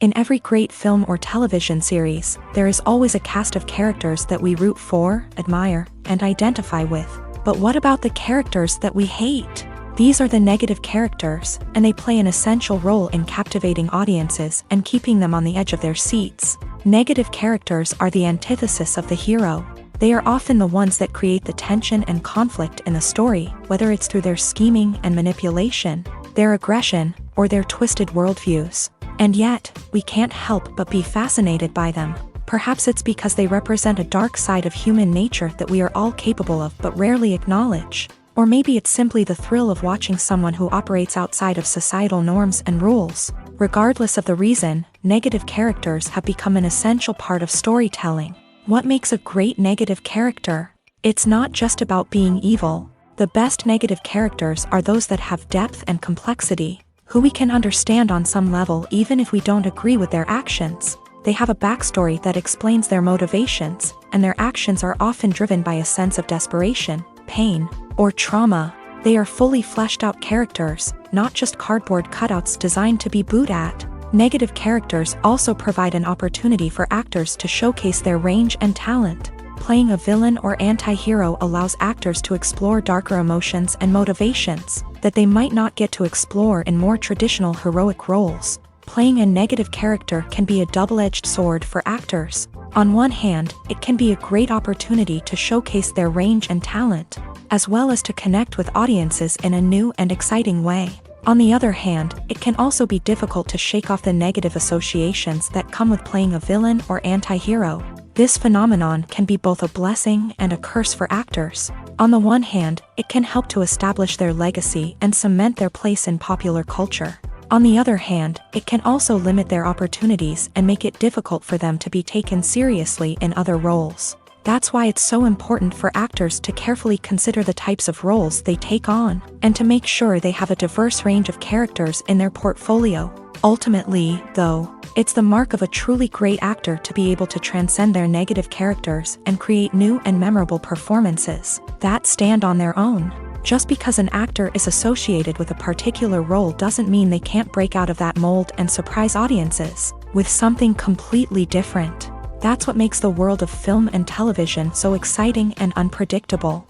In every great film or television series, there is always a cast of characters that we root for, admire, and identify with. But what about the characters that we hate? These are the negative characters, and they play an essential role in captivating audiences and keeping them on the edge of their seats. Negative characters are the antithesis of the hero. They are often the ones that create the tension and conflict in the story, whether it's through their scheming and manipulation, their aggression, or their twisted worldviews. And yet, we can't help but be fascinated by them. Perhaps it's because they represent a dark side of human nature that we are all capable of but rarely acknowledge. Or maybe it's simply the thrill of watching someone who operates outside of societal norms and rules. Regardless of the reason, negative characters have become an essential part of storytelling. What makes a great negative character? It's not just about being evil. The best negative characters are those that have depth and complexity, who we can understand on some level even if we don't agree with their actions. They have a backstory that explains their motivations, and their actions are often driven by a sense of desperation, pain, or trauma. They are fully fleshed out characters, not just cardboard cutouts designed to be booed at. Negative characters also provide an opportunity for actors to showcase their range and talent. Playing a villain or anti-hero allows actors to explore darker emotions and motivations that they might not get to explore in more traditional heroic roles. Playing a negative character can be a double-edged sword for actors. On one hand, it can be a great opportunity to showcase their range and talent, as well as to connect with audiences in a new and exciting way. On the other hand, it can also be difficult to shake off the negative associations that come with playing a villain or anti-hero. This phenomenon can be both a blessing and a curse for actors. On the one hand, it can help to establish their legacy and cement their place in popular culture. On the other hand, it can also limit their opportunities and make it difficult for them to be taken seriously in other roles. That's why it's so important for actors to carefully consider the types of roles they take on, and to make sure they have a diverse range of characters in their portfolio. Ultimately, though, it's the mark of a truly great actor to be able to transcend their negative characters and create new and memorable performances that stand on their own. Just because an actor is associated with a particular role doesn't mean they can't break out of that mold and surprise audiences with something completely different. That's what makes the world of film and television so exciting and unpredictable.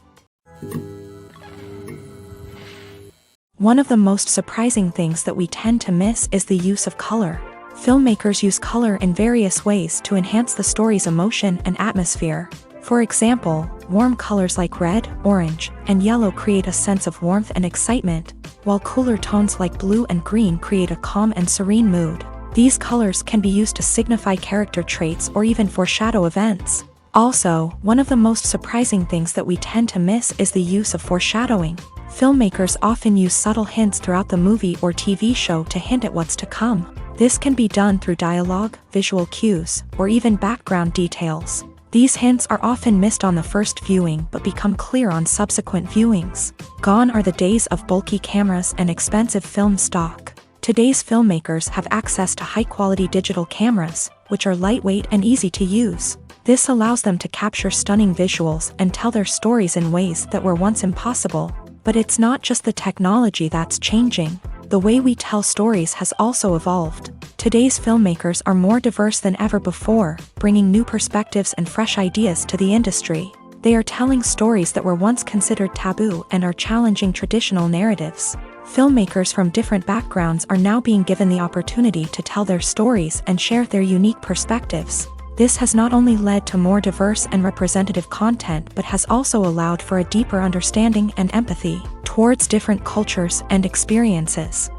One of the most surprising things that we tend to miss is the use of color. Filmmakers use color in various ways to enhance the story's emotion and atmosphere. For example, warm colors like red, orange, and yellow create a sense of warmth and excitement, while cooler tones like blue and green create a calm and serene mood. These colors can be used to signify character traits or even foreshadow events. Also, one of the most surprising things that we tend to miss is the use of foreshadowing. Filmmakers often use subtle hints throughout the movie or TV show to hint at what's to come. This can be done through dialogue, visual cues, or even background details. These hints are often missed on the first viewing but become clear on subsequent viewings. Gone are the days of bulky cameras and expensive film stock. Today's filmmakers have access to high-quality digital cameras, which are lightweight and easy to use. This allows them to capture stunning visuals and tell their stories in ways that were once impossible. But it's not just the technology that's changing. The way we tell stories has also evolved. Today's filmmakers are more diverse than ever before, bringing new perspectives and fresh ideas to the industry. They are telling stories that were once considered taboo and are challenging traditional narratives. Filmmakers from different backgrounds are now being given the opportunity to tell their stories and share their unique perspectives. This has not only led to more diverse and representative content but has also allowed for a deeper understanding and empathy towards different cultures and experiences.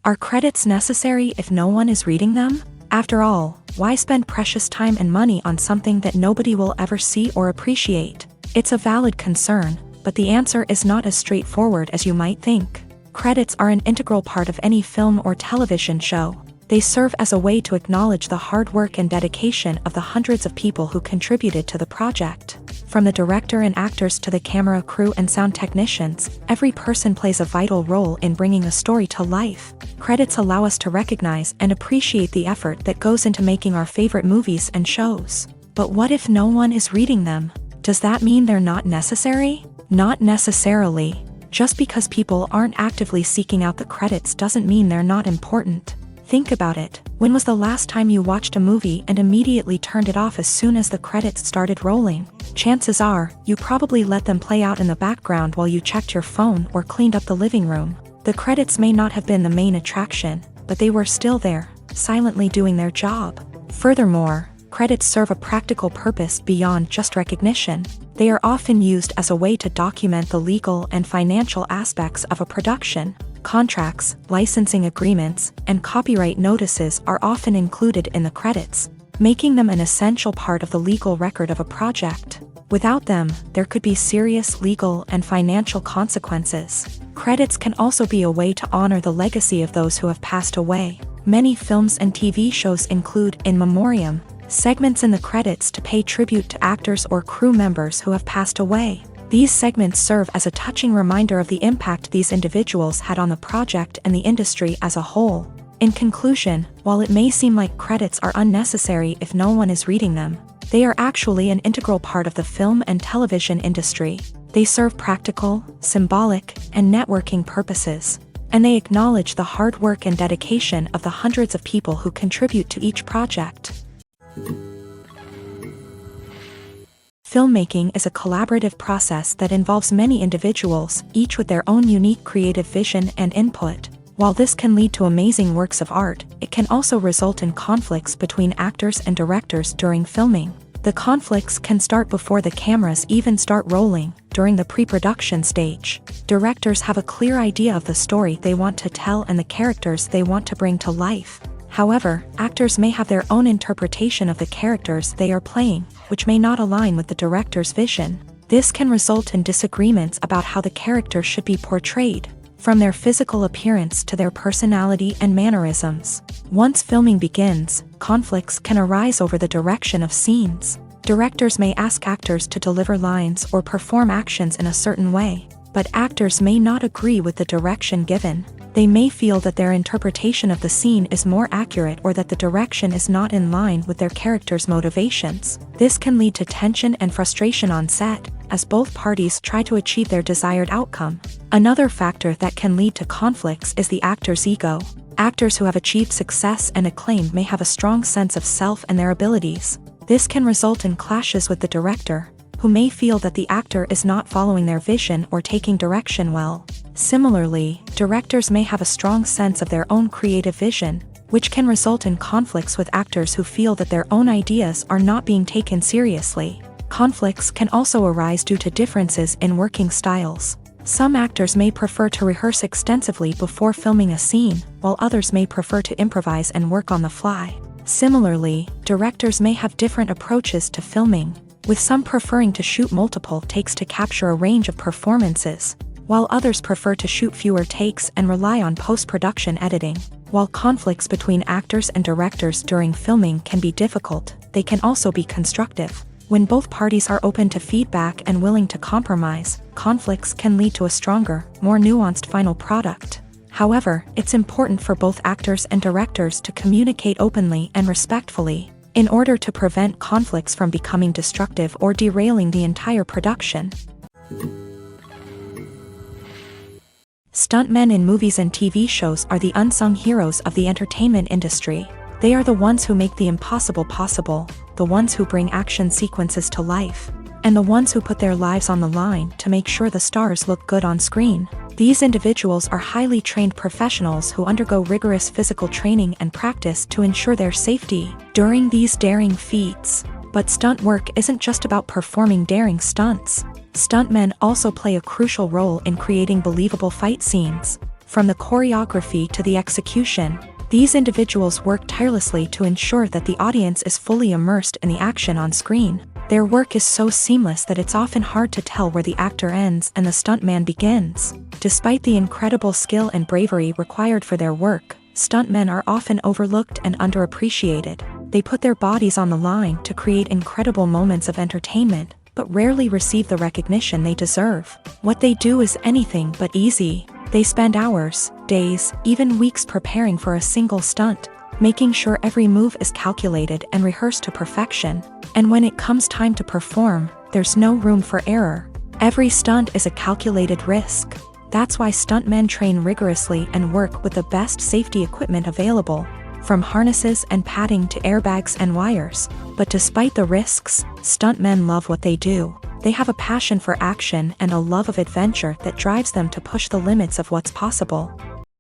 Are credits necessary if no one is reading them? After all, why spend precious time and money on something that nobody will ever see or appreciate? It's a valid concern, but the answer is not as straightforward as you might think. Credits are an integral part of any film or television show. They serve as a way to acknowledge the hard work and dedication of the hundreds of people who contributed to the project. From the director and actors to the camera crew and sound technicians, every person plays a vital role in bringing a story to life. Credits allow us to recognize and appreciate the effort that goes into making our favorite movies and shows. But what if no one is reading them? Does that mean they're not necessary? Not necessarily. Just because people aren't actively seeking out the credits doesn't mean they're not important. Think about it. When was the last time you watched a movie and immediately turned it off as soon as the credits started rolling? Chances are, you probably let them play out in the background while you checked your phone or cleaned up the living room. The credits may not have been the main attraction, but they were still there, silently doing their job. Furthermore, credits serve a practical purpose beyond just recognition. They are often used as a way to document the legal and financial aspects of a production. Contracts, licensing agreements, and copyright notices are often included in the credits, making them an essential part of the legal record of a project. Without them, there could be serious legal and financial consequences. Credits can also be a way to honor the legacy of those who have passed away. Many films and TV shows include in memoriam segments in the credits to pay tribute to actors or crew members who have passed away. These segments serve as a touching reminder of the impact these individuals had on the project and the industry as a whole. In conclusion, while it may seem like credits are unnecessary if no one is reading them, they are actually an integral part of the film and television industry. They serve practical, symbolic, and networking purposes, and they acknowledge the hard work and dedication of the hundreds of people who contribute to each project. Filmmaking is a collaborative process that involves many individuals, each with their own unique creative vision and input. While this can lead to amazing works of art, it can also result in conflicts between actors and directors during filming. The conflicts can start before the cameras even start rolling, during the pre-production stage. Directors have a clear idea of the story they want to tell and the characters they want to bring to life. However, actors may have their own interpretation of the characters they are playing, which may not align with the director's vision. This can result in disagreements about how the character should be portrayed, from their physical appearance to their personality and mannerisms. Once filming begins, conflicts can arise over the direction of scenes. Directors may ask actors to deliver lines or perform actions in a certain way, but actors may not agree with the direction given. They may feel that their interpretation of the scene is more accurate or that the direction is not in line with their character's motivations. This can lead to tension and frustration on set, as both parties try to achieve their desired outcome. Another factor that can lead to conflicts is the actor's ego. Actors who have achieved success and acclaim may have a strong sense of self and their abilities. This can result in clashes with the director, who may feel that the actor is not following their vision or taking direction well. Similarly, directors may have a strong sense of their own creative vision, which can result in conflicts with actors who feel that their own ideas are not being taken seriously. Conflicts can also arise due to differences in working styles. Some actors may prefer to rehearse extensively before filming a scene, while others may prefer to improvise and work on the fly. Similarly, directors may have different approaches to filming, with some preferring to shoot multiple takes to capture a range of performances, while others prefer to shoot fewer takes and rely on post-production editing. While conflicts between actors and directors during filming can be difficult, they can also be constructive. When both parties are open to feedback and willing to compromise, conflicts can lead to a stronger, more nuanced final product. However, it's important for both actors and directors to communicate openly and respectfully, in order to prevent conflicts from becoming destructive or derailing the entire production. Stuntmen in movies and TV shows are the unsung heroes of the entertainment industry. They are the ones who make the impossible possible, the ones who bring action sequences to life, and the ones who put their lives on the line to make sure the stars look good on screen. These individuals are highly trained professionals who undergo rigorous physical training and practice to ensure their safety during these daring feats. But stunt work isn't just about performing daring stunts. Stuntmen also play a crucial role in creating believable fight scenes. From the choreography to the execution, these individuals work tirelessly to ensure that the audience is fully immersed in the action on screen. Their work is so seamless that it's often hard to tell where the actor ends and the stuntman begins. Despite the incredible skill and bravery required for their work, stuntmen are often overlooked and underappreciated. They put their bodies on the line to create incredible moments of entertainment, but rarely receive the recognition they deserve. What they do is anything but easy. They spend hours, days, even weeks preparing for a single stunt, making sure every move is calculated and rehearsed to perfection. And when it comes time to perform, there's no room for error. Every stunt is a calculated risk. That's why stuntmen train rigorously and work with the best safety equipment available, from harnesses and padding to airbags and wires. But despite the risks, stuntmen love what they do. They have a passion for action and a love of adventure that drives them to push the limits of what's possible.